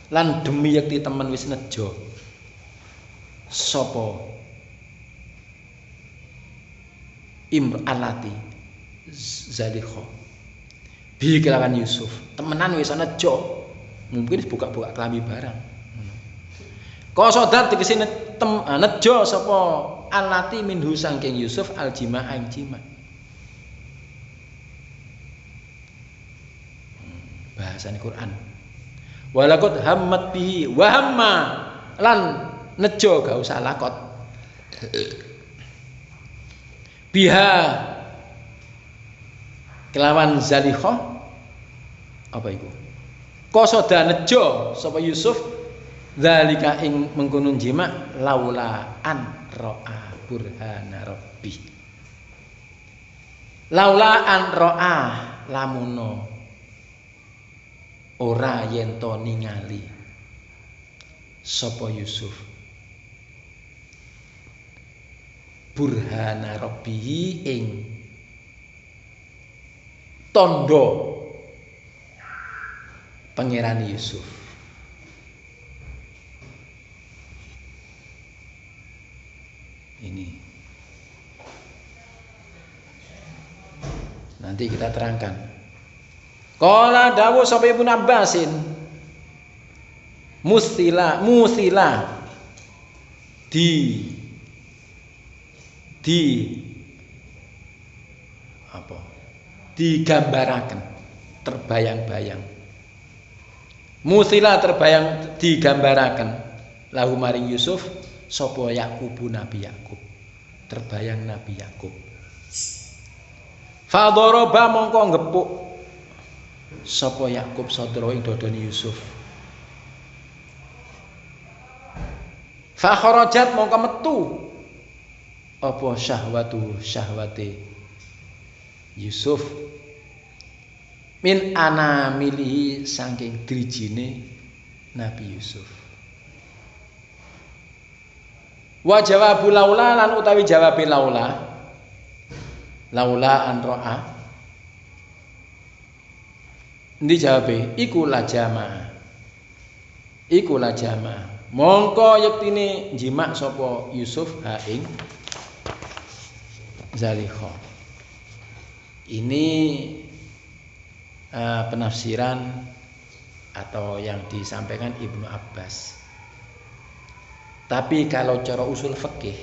lan demi yakti temen wis nejo. Sapa imra'alati Zalikha. Bi kelawan Yusuf, temenan wis nejo. Mungkin buka-buka kelambi barang. Qasadat tegese nejo sapa alati minhu saking Yusuf aljima ing jima. Bahasane Quran. Walaqad hammat bihi wa hamma lan nejo gak usah lakot. Biha kelawan Zalikha apa iku? Qasada nejo sapa Yusuf zalika ing mengkono jima laula an ra'a burhana rabbi. Laula an ra'a lamuno ora yen to ningali sapa Yusuf burhana rabbi ing tondo pangeran Yusuf. Ini nanti kita terangkan. Qala dawu sapa Ibnu Abbasin musila di apa? Digambaraken, terbayang-bayang. Musila terbayang digambaraken lahu maring Yusuf sapa Yaqubu Nabi Yakub. Terbayang Nabi Yakub. Fa daraba mongko ngepuk sapa Yakub sadra ing dodone Yusuf. Fa kharajat mongko metu apa syahwate Yusuf min anamilihi saking drijine Nabi Yusuf. Wa jawabu laula lan utawi jawabe laula an ra'a. Ndi jawabe iku lajama. Mongko yektine jimak sapa Yusuf ha ing Zalikha. Ini penafsiran atau yang disampaikan Ibnu Abbas. Tapi kalau cara usul fikih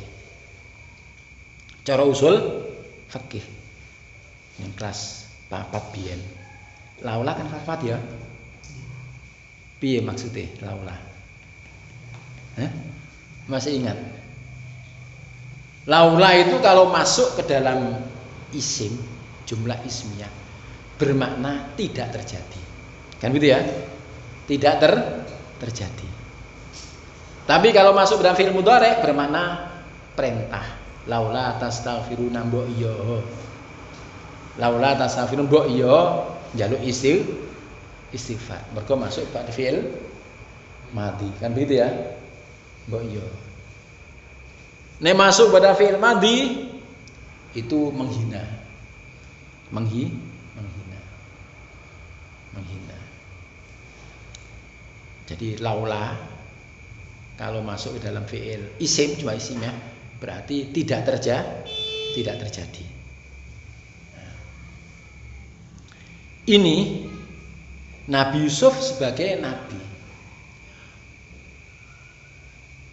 yang kelas 4 biyen. Laula kan kelas 4 ya. Piye maksudnya laula? Masih ingat? Laula itu kalau masuk ke dalam isim, jumlah ismiyah, bermakna tidak terjadi. Kan gitu ya? Tidak terjadi. Tapi kalau masuk dalam fi'il mudhari bermakna perintah. Laula tastaghfiruna mbok iya. Laula tastaghfiruna mbok iya njaluk istighfar. Mergo masuk pada fi'il madhi. Kan begitu ya? Mbok iya. Nek masuk pada fi'il madhi itu menghina. Jadi laula kalau masuk ke dalam fi'il isim, cuma isimnya, berarti tidak terjadi. Nah, ini Nabi Yusuf sebagai nabi.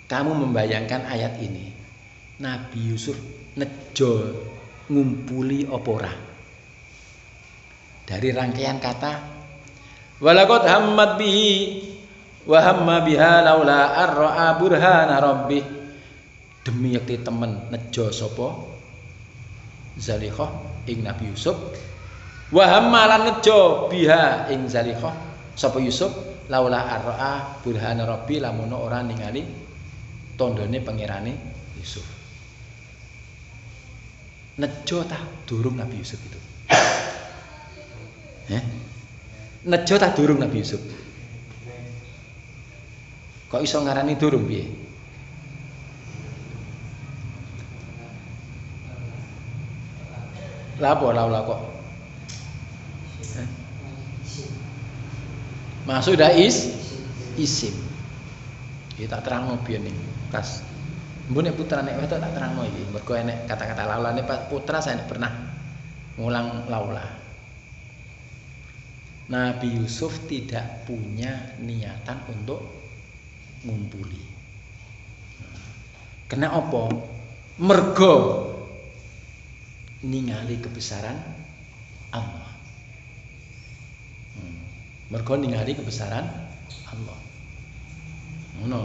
Kamu membayangkan ayat ini, Nabi Yusuf nejo ngumpuli opora. Dari rangkaian kata walaqad hammat bihi wa hamma biha laula arra'a burhana rabbih. Demi yakti temen nejo sapa Zalikhah ing Nabi Yusuf, wa hamma lan nejo biha ing Zalikhah sapa Yusuf laula arra'a burhana rabbih, lamun ora ningali tandane pangerane Yusuf. Nejo ta durung Nabi Yusuf itu? Nejo ta durung Nabi Yusuf? Kok iso ngarani durung piye? Lah apa laula kok? Masuk dah isim. Iki tak terangno biyen ning kas. Mbune putra nek wedok tak terangno iki. Mergo enek kata-kata laula nek putra saya pernah ngulang laula. Nabi Yusuf tidak punya niatan untuk ngumpuli. Kena apa? Mergo ningali kebesaran Allah. Mergo ningali kebesaran Allah. Ngono.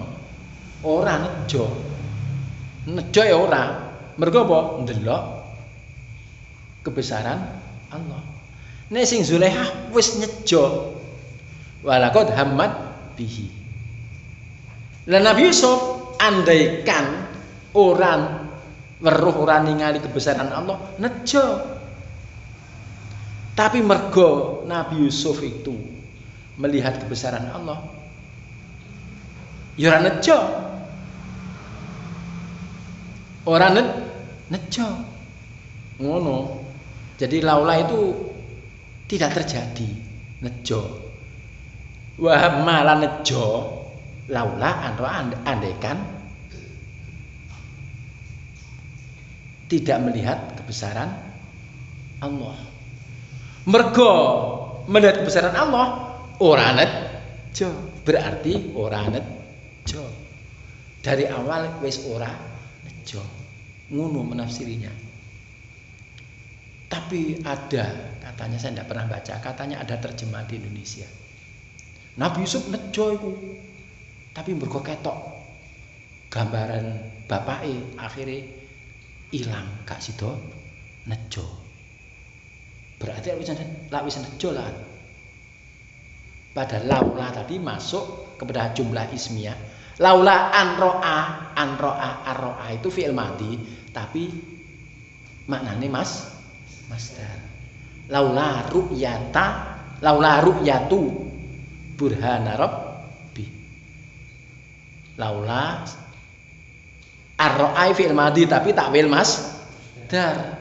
Ora nejo. Nejo ya ora. Mergo apa? Ndelok kebesaran Allah. Nek sing Zulaikha wis nejo. Walaqad hammat bihi. Lah Nabi Yusuf andaikan orang weruh ora ningali kebesaran Allah, nejo. Tapi mergo Nabi Yusuf itu melihat kebesaran Allah, ya ora nejo. Ora nejo. Ngono. Jadi laula itu tidak terjadi, nejo. Wa malah nejo laula andaikan tidak melihat kebesaran Allah. Mergo melihat kebesaran Allah ora nejo, berarti ora nejo. Dari awal wis ora nejo. Ngono menafsirinya. Tapi ada, katanya saya tidak pernah baca, katanya ada terjemahan di Indonesia. Nabi Yusuf nejo iku. Tapi mergo ketok gambaran bapake akhirnya ilang gak sida nejo. Berarti lak wis nejo lah. Padahal laula tadi masuk kepada jumlah ismiyah. Laula anro'a arro'a itu fi'il madhi, tapi maknane masdar. Laula ru'yatu burhana rabbi. Laula arro'a fi'il madhi tapi takwil masdar.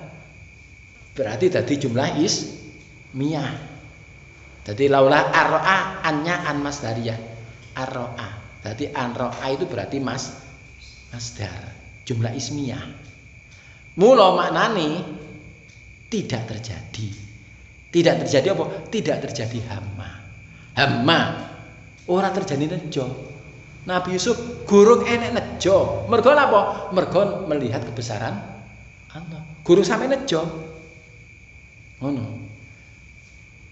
Berarti tadi jumlah ismiyah. Jadi laula arro'a annya an masdariyah. Arro'a. Jadi anro'a itu berarti masdar. Jumlah ismiyah. Mula maknane tidak terjadi. Tidak terjadi apa? Tidak terjadi hama. Hama ora terjadi nejo. Nabi Yusuf gurung enek nejo. Mergo apa? Mergo melihat kebesaran Allah. Gurung sampai nejo. Ngono.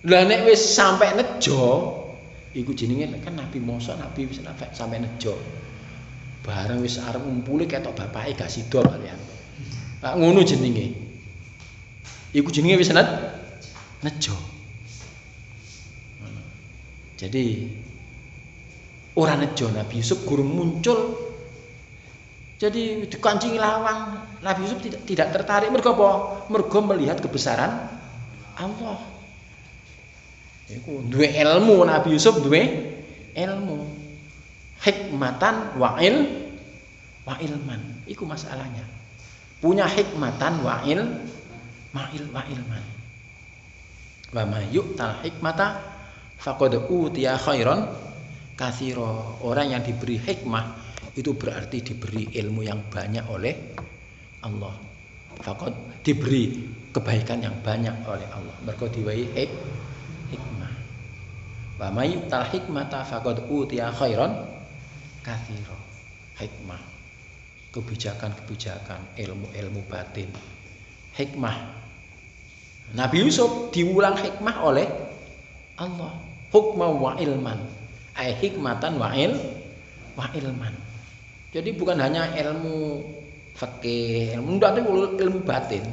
Lah nek wis sampai nejo, iku jenenge kan Nabi Musa, Nabi wis sampai nejo. Bareng wis arep ngumpuli ketok bapake gak sida kalian. Pak ngono jenenge. Iku jenenge wis nejo. Jadi orang nejo Nabi Yusuf gurung muncul. Jadi dikancingi lawang. Nabi Yusuf tidak tertarik. Mergo apa? Mergo melihat kebesaran Allah. Iku duwe ilmu Nabi Yusuf duwe ilmu. Hikmatan wa ilman. Iku masalahnya. Punya hikmatan wa ilman. Wa may yu'tal hikmata faqad utiya khairan katsira. Orang yang diberi hikmah itu berarti diberi ilmu yang banyak oleh Allah. Faqad diberi kebaikan yang banyak oleh Allah. Mergo diwehi hikmah. Wa may yu'tal hikmata faqad utiya khairan katsira. Hikmah, kebijakan-kebijakan, ilmu-ilmu batin. Hikmah. Nabi Yusuf diulang hikmah oleh Allah. Hukma wa ilman. Ai hikmatan wa ilman. Jadi bukan hanya ilmu fikih, ilmu batin.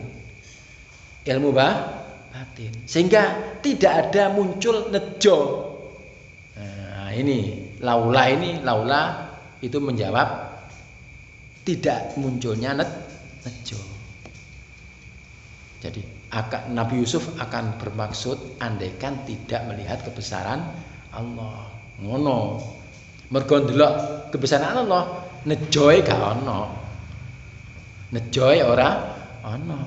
Ilmu batin. Sehingga tidak ada muncul nejo. Nah, ini laula itu menjawab tidak munculnya nejo. Jadi Nabi Yusuf akan bermaksud andaikan tidak melihat kebesaran Allah. Ngono. Mergo ndelok kebesaran Allah, nejoe gak ono. Nejoe ora ono.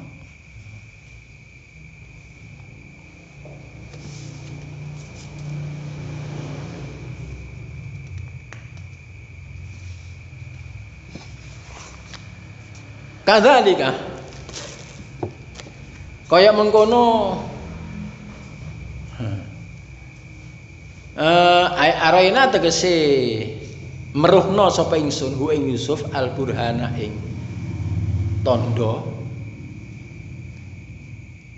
Kadzalika kaya mengkono araina tegese meruhna sapa ingsun hu ing Yusuf al-burhana ing tondo.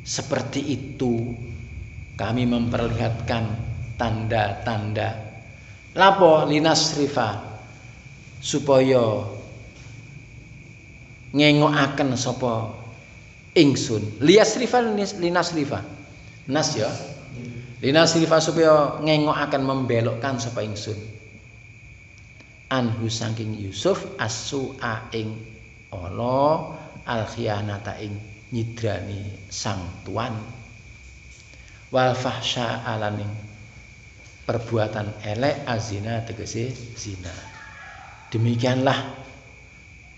Seperti itu kami memperlihatkan tanda-tanda lapo linasrifa supaya ngengokaken sapa ingsun liasrifa linasrifa nas ya linasrifa supaya ngengokaken membelokkan sapa ingsun anhu saking Yusuf as-su'a ing ala al-khiyanata ing nyidrani sang tuan wal fahsya alaning perbuatan elek azina tegese zina. Demikianlah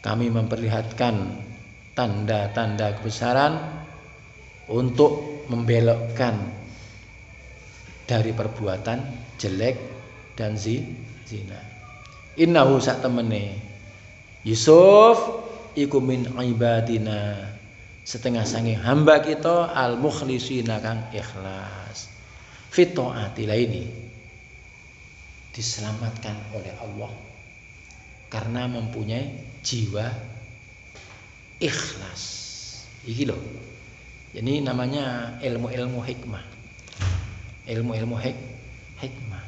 kami memperlihatkan tanda-tanda kebesaran untuk membelokkan dari perbuatan jelek dan zina. Innahu sak temene Yusuf iku min ibadina setengah sange hamba kita al mukhlisina kang ikhlas. Fi taati laini diselamatkan oleh Allah karena mempunyai jiwa ikhlas. Iki loh. Ini namanya ilmu-ilmu hikmah. Ilmu-ilmu hikmah.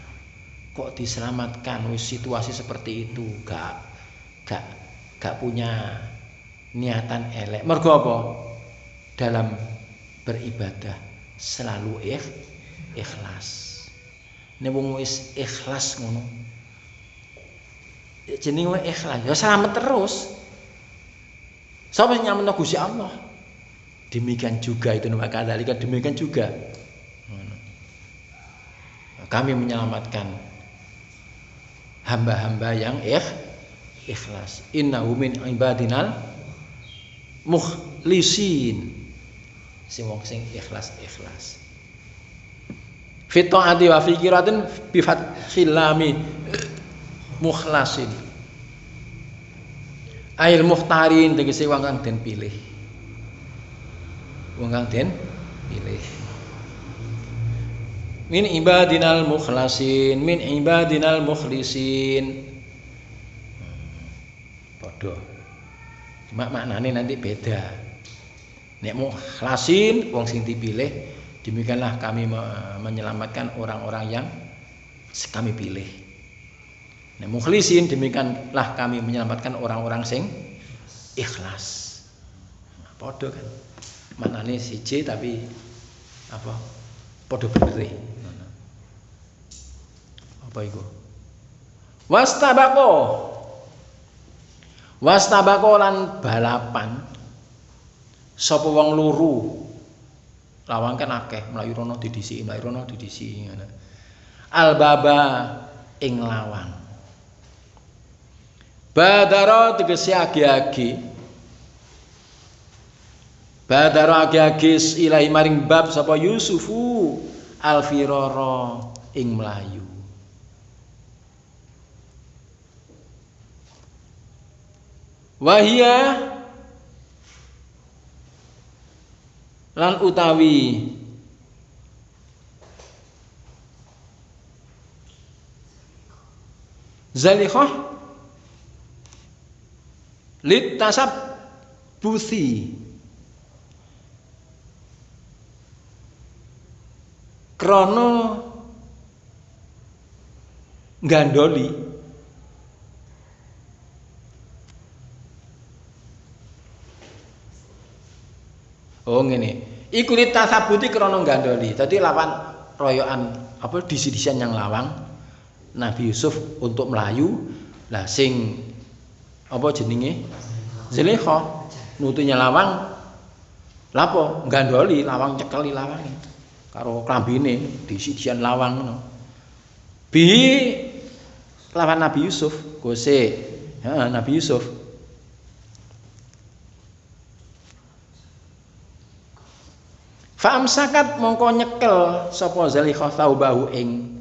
Kok diselamatkan wis situasi seperti itu, gak punya niatan elek. Mergo apa? Dalam beribadah selalu ikhlas. Nek wong wis ikhlas ngono. Jenenge ikhlas, ya selamat terus. Sapa sing nyelametno Gusti Allah? Demikian juga itu nama kadzalika demikian juga. Kami menyelamatkan hamba-hamba yang ikhlas. Innahu min ibadinal mukhlisin. Sing ikhlas. Fi ta'ati wa fi qiratin bi fathil lami mukhlasin. Ail mukhtarin tegese wong kang den pilih. wong kang den pilih. Min ibadinal mukhlasin, min ibadinal mukhlisin. Padha. Cuma maknane nanti beda. Nek mukhlasin wong sing dipilih, demikianlah kami menyelamatkan orang-orang yang kami pilih. Nek mukhlisin demikianlah kami menyelamatkan orang-orang sing ikhlas. Nah, padha kan. Maknane siji tapi apa? Padha bener. Apa iku? Wastabaqo lan balapan sapa wong loro. Lawang kan akeh, mlayu rono didhisiki, mlayu rono didhisiki ngono. Albaba ing lawang. Badara tegese agi-agi. Badara agi-agi ilahi maring bab sapa Yusufu alfirara ing mlayu. Wahia lan utawi Zalikhah lit tasab busi krana gandoli oh ngene iku lit tasabuti krana gandoli dadi lawan royokan apa disi-disian yang lawang Nabi Yusuf untuk melayu lah sing apa jenenge Zalikhah nutunya lawang lapo gandoli lawang cekeli lawange karo klambine disi-disian lawang ngono bi lawan Nabi Yusuf gose Nabi Yusuf Fa'amsakat mongko nyekel sapa Zalikhah taubahu ing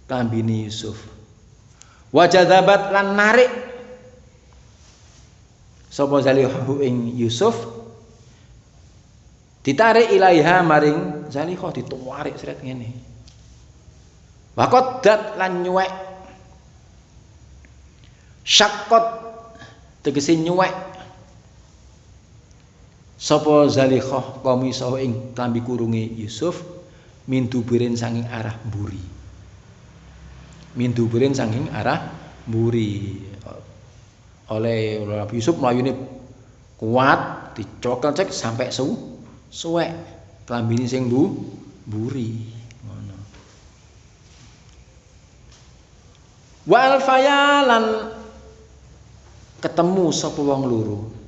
klambine Yusuf. Wajadabat lan narik sapa Zalikhah ing Yusuf ditarik ilaiha maring Zalikhah ditarik sret ngene. Waqaddat lan nyuwek syaqqat tegese nyuwek sapa Zalikhah qamisahu ing klambi kurunge Yusuf min dubirin sanging arah mburi. Min dubirin sanging arah mburi. Oleh Nabi Yusuf mlayune kuat dicokel cek sampai suwek klambine sing mburi ngono. Wa alfaya lan ketemu sapa wong loro.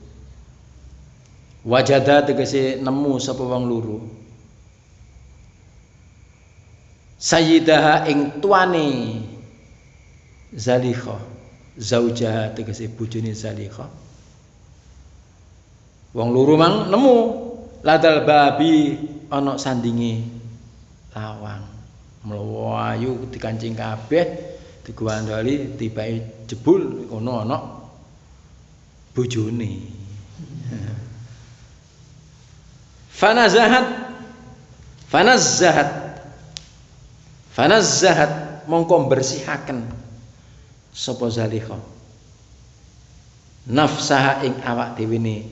Wajada tegese nemu sapa wong loro sayyidaha ing tuane Zalikhah zaujaha tegese bojone Zalikhah wong loro mang nemu ladal babi ana sandinge lawang mlayu dikancing kabeh digandholi tibake jebul kono ana bojone fanazzahat mongko bersihaken sapa Zalikhah nafsaha ing awak dhewe ne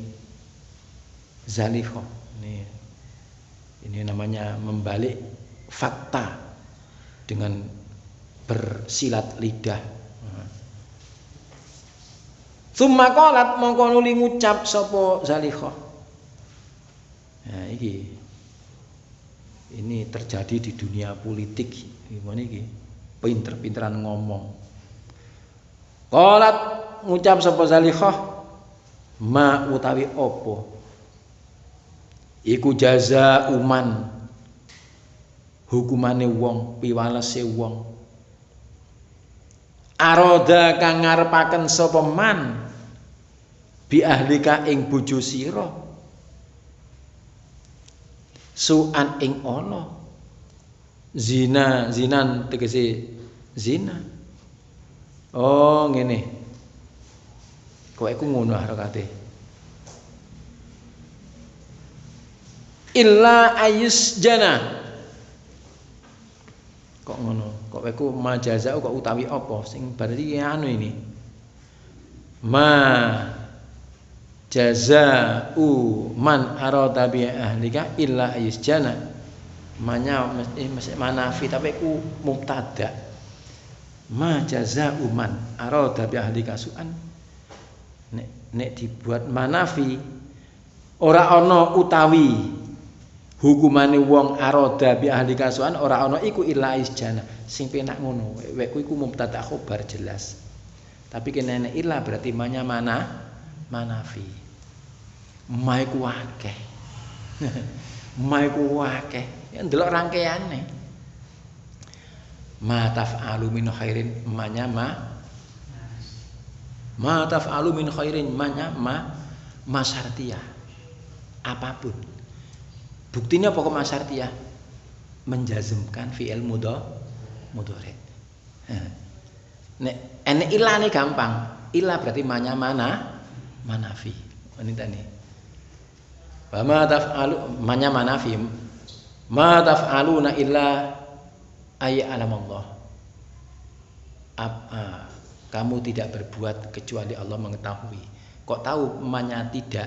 Zalikhah ini namanya membalik fakta dengan bersilat lidah. Tsumma qalat mongko nuli ngucap sapa Zalikhah. Nah, ini terjadi di dunia politik. Gimana iki? Pinter-pinteran ngomong. Qalat ngucap sapa Zalikhah ma utawi apa? Iku jaza uman hukumane wong piwalese wong. Aroda kang ngarepaken sapa man bi ahlika ing bojo sira. Su'an ing ana zinan tegese zina oh ngene kowe iku ngono harakate illa ayusjana. Kok ngono? Kok iku majazau kok utawi apa? Sing berarti anu ini. Ma jazau man arada bi ahlika illa ayusjana. Manya mesti manafi tapi ku mubtada. Ma jazau man arada bi ahlika su'an. Nek dibuat manafi ora ana utawi hukumane wong arada bi ahlika su'an ora ana iku illa ayusjana. Sing penak ngono. Wekku iku mubtada khobar jelas. Tapi kene illa berarti manya manafi. Ma iku akeh. Ma iku akeh. Ya ndelok rangkaiane. Ma taf'alu min khairin manya ma taf'alu min khairin manya ma syartiyah. Apapun. Buktinya pokok ma syartiyah menjazmkan fi'il mudhari. Nek enek ilane gampang. Ila berarti manya manafi. Ini tadi. Wa ma taf'alu manya manafi. Ma taf'aluna illa ayya'lamallah. Kamu tidak berbuat kecuali Allah mengetahui. Kok tahu manya tidak?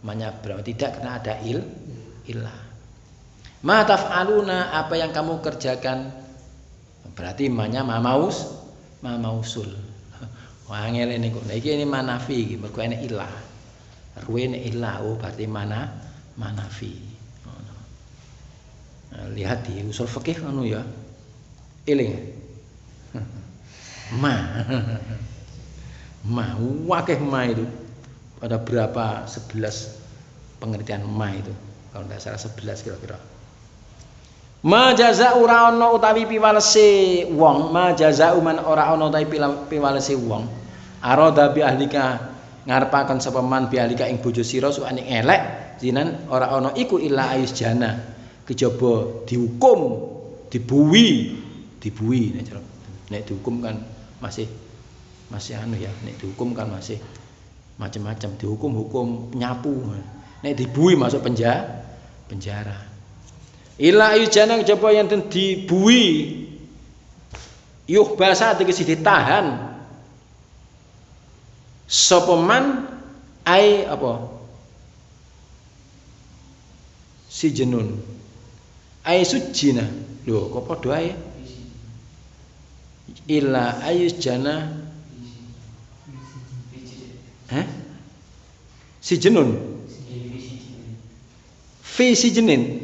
Manya berarti tidak karena ada illah. Ma taf'aluna apa yang kamu kerjakan? Berarti manya mausul. Wah ngene niku. Lah iki ini manafi iki mergo enek illah. Ruwene illah berarti manafi. Nah, lihat di usul fikih anu ya. Eling. Ma wakeh ma itu. Ada berapa 11 pengertian ma itu. Kalau tidak salah 11 kira-kira. Ma jaza'u ora ana utawi piwalese wong, ma jaza'u man ora ana utawi piwalese wong. Arada bi ahlika ngarepaken sapa man bi ahlika ing bojo sira suane elek, jinan ora ana iku illa ayusjana. Kejaba dihukum, dibuwi nek dihukum kan masih anu ya, nek dihukum kan masih macam-macam, dihukum hukum nyapu, nek dibuwi masuk penjara. Ila ayujana kejaba yang dibuwi yuh basa tegese ditahan sapa man ai apa si jenun ai sujina lho kok padha ae illa ayusjana si jenun fi si jenin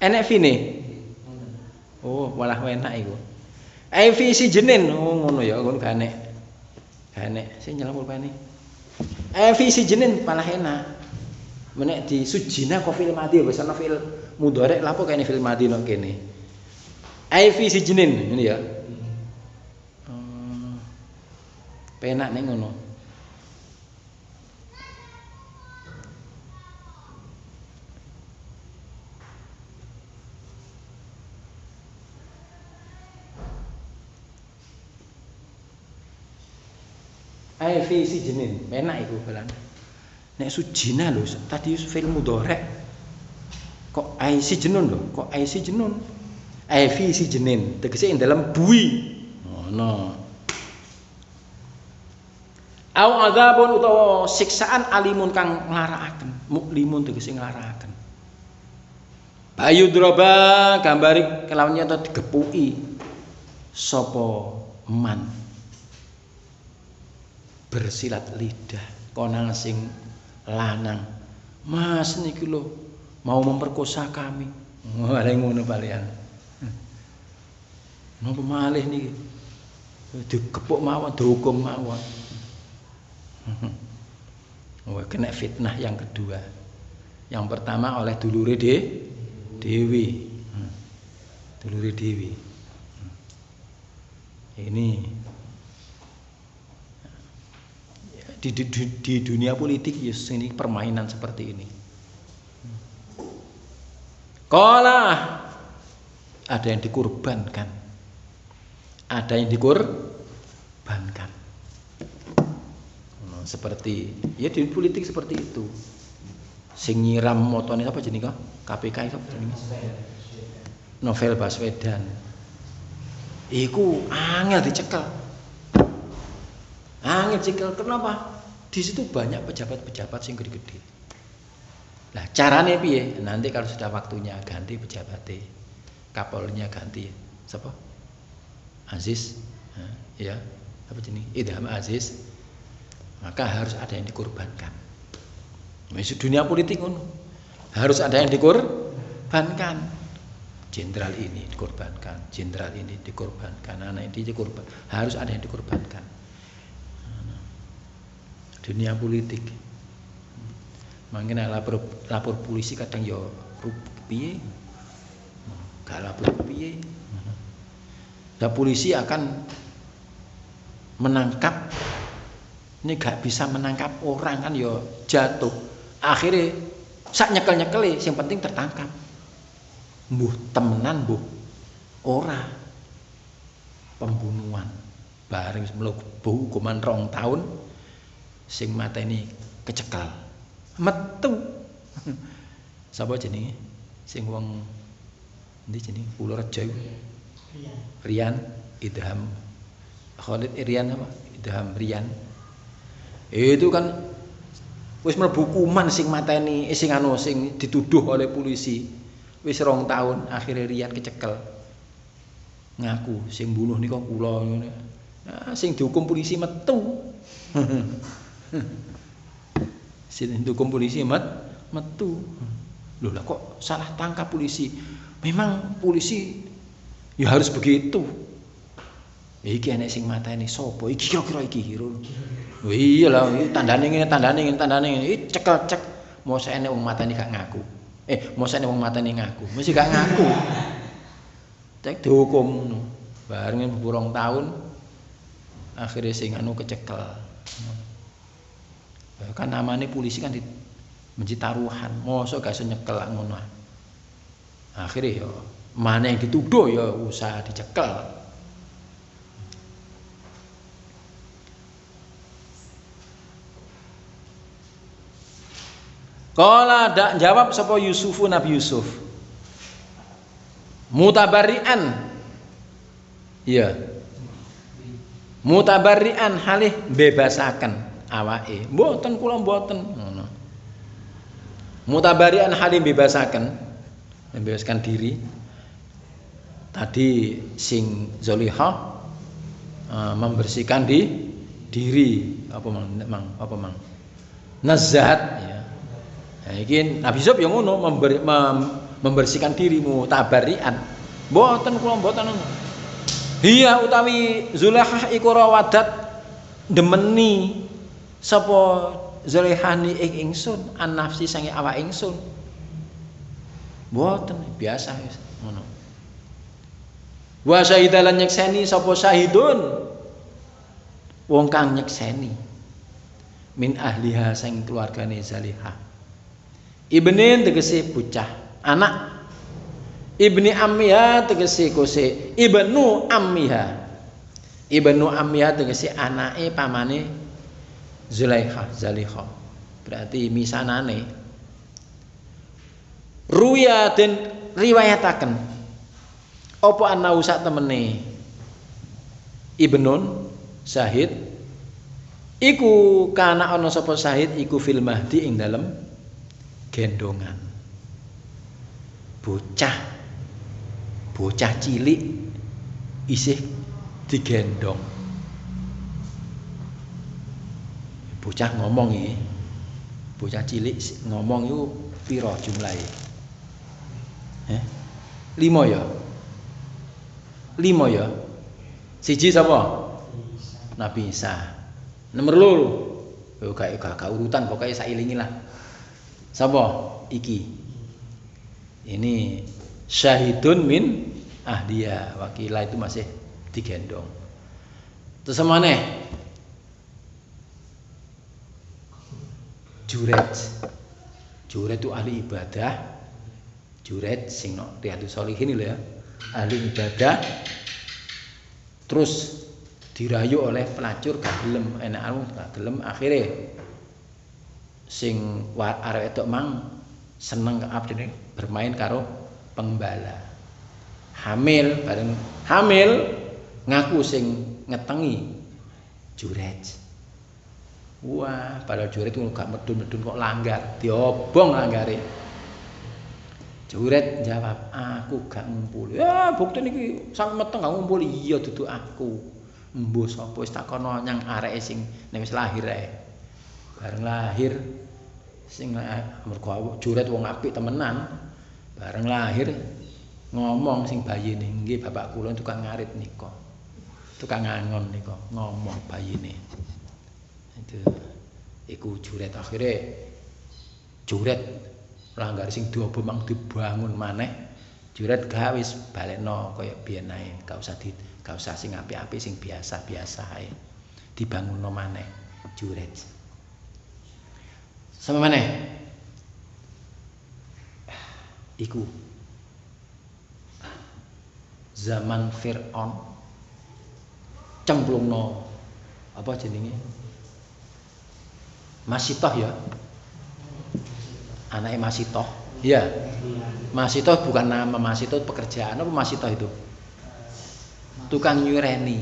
enek fine oh malah enak iku ai fi si jenin oh ngono ya ngono gak enek sing nyelam rupane ai fi si jenin malah enak menek di sujina kok fil mati wis ana fil mudhari lapo kene fil madi nang kene. Ai fi sijnin ngene ya. Penak ning ngono. Ai fi sijnin, penak iku balan. Nek sujina lho, tadi fil mudhari kok ai si jenun lho, kok ai si jenun. Ai fi si jenin, tegese ing dalam bui. Ngono. Au adzabun utawa siksaan alimun kang nglarakaken, muklimun tegese nglarakaken. Bayu droba gambari kelawan nyata digepuki sapa man bersilat lidah konang sing lanang. Mas niki lho mau memperkosa kami. Wah, ngono balian. Napa malih niki? Digepuk mawon, dihukum mawon. Wah, kena fitnah yang kedua. Yang pertama oleh dulure Dewi. Dulure Dewi. Ini di dunia politik ya ini permainan seperti ini. Qala ada yang dikorbankan. Ada yang dikorbankan. Seperti ya di politik seperti itu. Sing nyiram motone sapa jenenge kok? KPK sapa jenenge? Novel Baswedan. Iku angel dicekel. Angel dicekel kenapa? Di situ banyak pejabat-pejabat sing gede-gede. Lah carane piye? Nanti kalau sudah waktunya ganti pejabatnya, Kapolnya ganti. Siapa? Aziz. Ya, apa jenenge? Idham Aziz. Maka harus ada yang dikorbankan. Masuk dunia politik ngono. Harus ada yang dikorbankan. Jenderal ini dikorbankan, jenderal ini dikorbankan, anak ini dikorbankan. Harus ada yang dikorbankan. Dunia politik. Makanya lapor polisi kadang ya piye. Gak lapor piye. Dan polisi akan menangkap, ini gak bisa menangkap orang kan ya jatuh. Akhirnya sak nyekel-nyekeli, yang penting tertangkap. Mbuh temenan mbuh ora pembunuhan. Bareng mlebu hukuman 2 tahun sing mateni kecekel. Metu. Sapa jenenge? Sing wong endi jenenge? Purworejo. Rian Idham Khalid Rian apa? Idham Rian. Itu kan wis mlebu hukuman sing mateni sing dituduh oleh polisi. Wis 2 tahun akhirnya Rian kecekel. Ngaku sing bunuh nika kula ngene. Nah, sing dihukum polisi metu. Sing dihukum polisi metu. Loh lah kok salah tangkap polisi? Memang polisi ya harus begitu. Iki enek sing mateni sapa? Iki kira-kira iki hero. Oh iya lah, tandane ngene. Iki cekel-cek. Mosok enek wong mateni gak ngaku. Mosok enek wong mateni ngaku. Mesti gak ngaku. Cek dihukum ngono. Bareng 2 tahun akhirnya sing kecekel. Kan namanya polisi kan menjadi taruhan. Mosok gak iso nyekel ngono. Akhirnya ya mana yang dituduh ya usaha dicekel. Kala dak jawab sapa Yusufu Nabi Yusuf. Mutabarian. Iya. Mutabarian halih bebasaken awake. Mboten kula mboten ngono. Mutabarian halih bebasaken, membebaskan diri. Tadi sing Zolihah membersihkan diri apa mang nazahat ya. Nah, iki Nabi Yusuf yang ngono membersihkan dirimu tabarian. Mboten kula mboten ngono. Iya utawi Zulaihah iku rawadat demeni sapa Zulaihani ing ingsun an nafsi sange awak ingsun. Mboten biasa wis ngono. Wa syahidalan nyekseni sapa syahidun wong kang nyekseni min ahliha sing keluargane Zulaihah. Ibnin tegese bocah, anak. Ibni ammiha tegese kose, ibnu ammiha. Ibnu ammiha tegese anake pamane Zulaihah. Berarti misanane. Ruya den riwayataken apa ana sak temene ibnun syahid iku kana ana sapa syahid iku fil mahdi ing dalem gendongan. Bocah cilik isih digendong. Bocah ngomong iki. Bocah cilik ngomong iku pira jumlahe? 5 ya. 5 ya. Siji sapa? Nabi Isa. Nomor loro. Yo gak urutan pokoke sailingi lah. Sapa? Iki. Ini syahidun min ahdiya. Wakila itu masih digendong. Terus maneh? Juret itu ahli ibadah. Juret sing no Riyadhus Shalihin lho ya. Ahli ibadah. Terus dirayu oleh pelacur gak gelem, enak gak gelem akhirnya Sing arek wedok mang seneng abdine bermain karo pengembala. Hamil bareng hamil ngaku sing ngetengi juret. Wah, padahal juret itu gak medun-medun kok langgar, diobong langgare. Juret jawab, aku gak ngumpuli. Ya, bukti niki sang meteng gak ngumpuli. Iya dudu aku. Embuh sapa wis takono nyang areke sing nek wis lahir ae. Bareng lahir sing mergo juret wong apik temenan. Bareng lahir ngomong sing bayine, nggih bapak kula tukang ngarit nika. Tukang ngangon nika, ngomong bayine. Iku juret akhirnya juret langgar sing diobo mang dibangun maneh juret gak wis balekno kaya biyen ae gak usah sing apik-apik sing biasa-biasa ae dibangunno maneh juret sama maneh iku zaman Fir'aun cemplungno apa jenenge Masitoh ya, anaknya Masitoh, ya. Masitoh bukan nama Masitoh pekerjaan apa Masitoh itu? Tukang nyureni.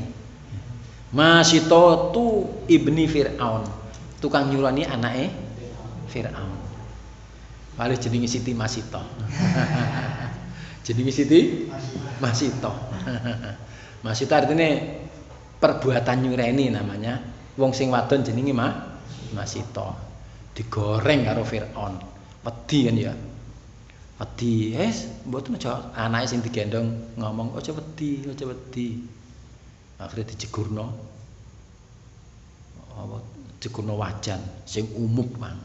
Masitoh tu ibni Fir'aun, tukang nyureni anaknya Fir'aun. Paling jenenge Siti Masitoh. Jenenge Siti Masitoh. Masitoh artinya perbuatan nyureni namanya. Wong sing wadon jenenge Masitoh digoreng karo Fir'aun. Wedi kan ya. Wedi, mboten aja anake sing digendong ngomong aja wedi. Akhirnya dijegurno. Apa jegurno wajan sing umum mang.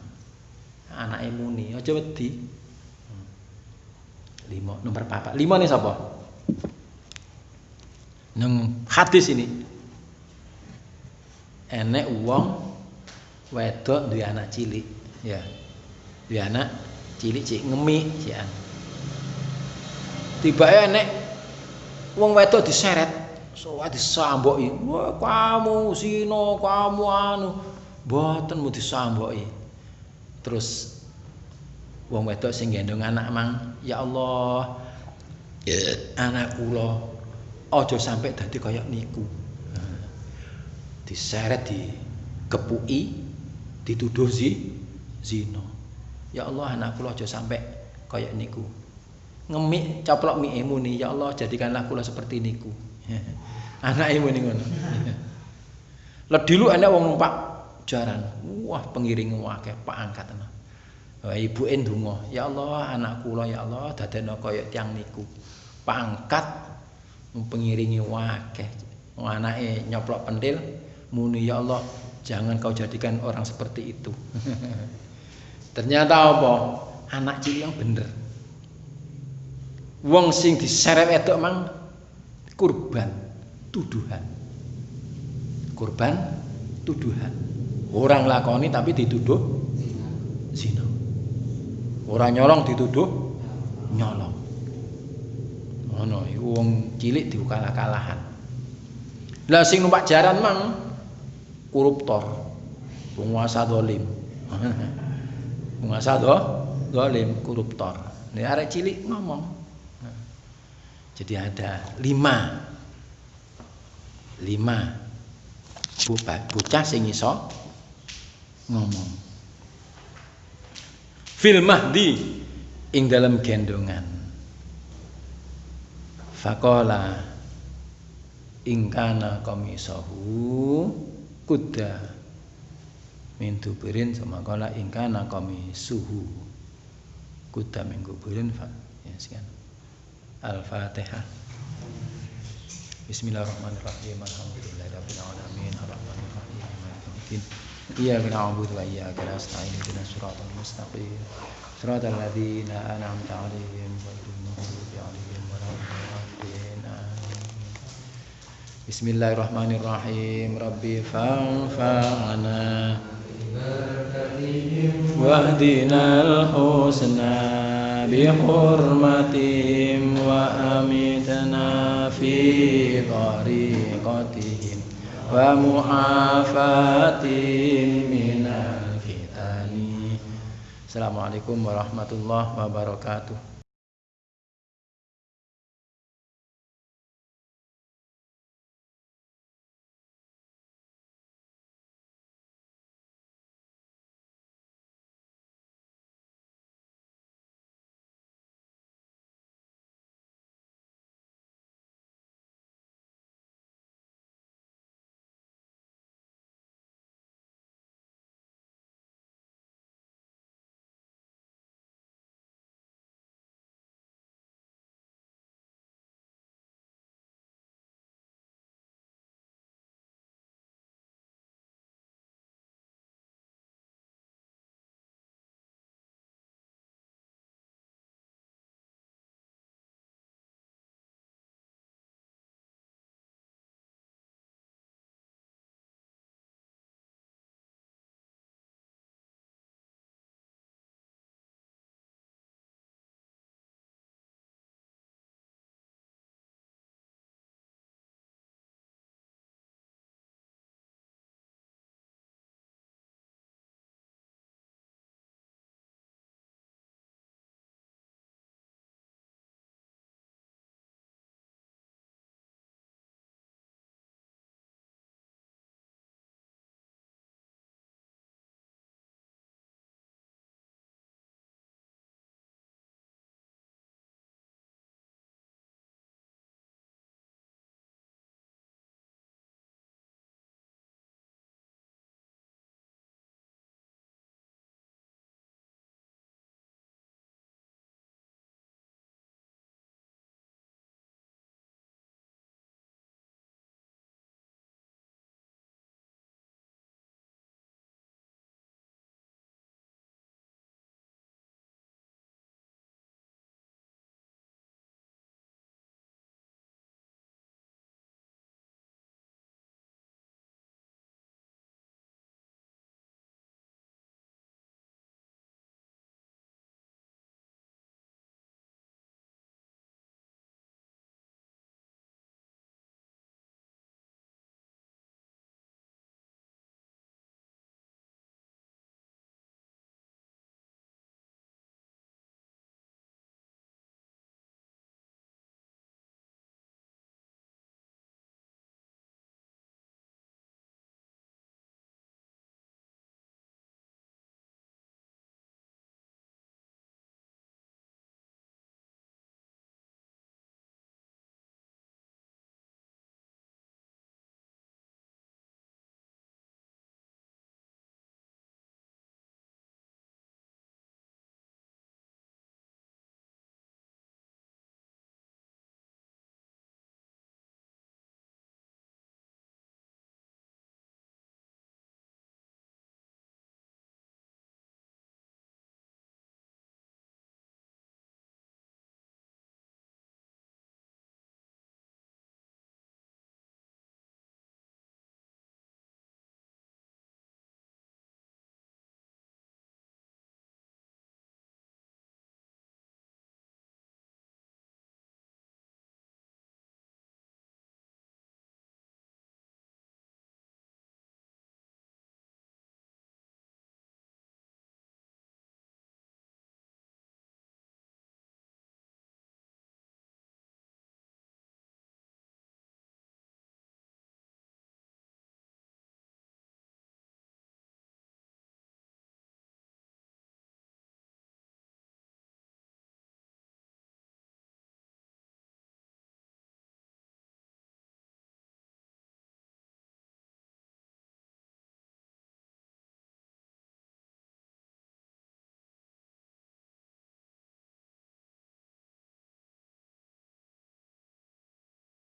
Anake muni aja wedi. 5 nomor 4. 5 nih sapa? Nang hadis ini. Enek wong wedok duwe anak cilik ya. Duwe anak cilik cik ngemik cikan. Tibake enek wong wedok diseret, soal disamboki. Wah, kamu zina, kamu anu. Mboten mu disamboki. Terus wong wedok sing gendong anak mang, ya Allah, anak kula aja sampai dadi kaya niku. Diseret dikepuki dituduh zina. Ya Allah anak kula aja sampai kaya niku. Ngemik coplok mike muni, ya Allah jadikanlah kula seperti niku. Anake muni ngono. Lah dulu ana wong numpak jaran. Wah, pengiring akeh Pak angkat ana. Wah, ibuke ndonga, ya Allah anak kula ya Allah dadekno kaya tiyang niku. Pak angkat pengiringi akeh. Anake nyoplok pentil muni ya Allah jangan kau jadikan orang seperti itu. Ternyata apa? Anak cilik yang bener. Wong sing diseret wedok mang kurban tuduhan. Kurban tuduhan. Orang lakoni tapi dituduh zina. Orang nyolong dituduh nyolong. Ngono iku wong cilik dikalah-kalahan. Lah sing numpak jaran mang koruptor, penguasa dolim. Penguasa dolim, koruptor. Ini arek cilik ngomong. Jadi ada 5 bocah sing iso ngomong. Fil mahdi ing dalam gendongan. Faqala ingkana qamisahu kuda min dubirin sama kala ingkana qamisuhu kuda min dubirin ya sekian. Al-Fatihah. Bismillahirrahmanirrahim. Alhamdulillahirabbil alamin arrahmanir rahim maliki yaumiddin. Iyyaka na'budu wa iyyaka nasta'in ihdinas siratal mustaqim. Siratal ladzina an'amta 'alaihim ghairil maghdubi 'alaihim waladdallin. Bismillahirrahmanirrahim. Rabbi fanfa'na wahdinal husna bihurmatihim wa amitna fi tariqatihim wa mu'afatihim minal fitani Assalamualaikum warahmatullahi wabarakatuh.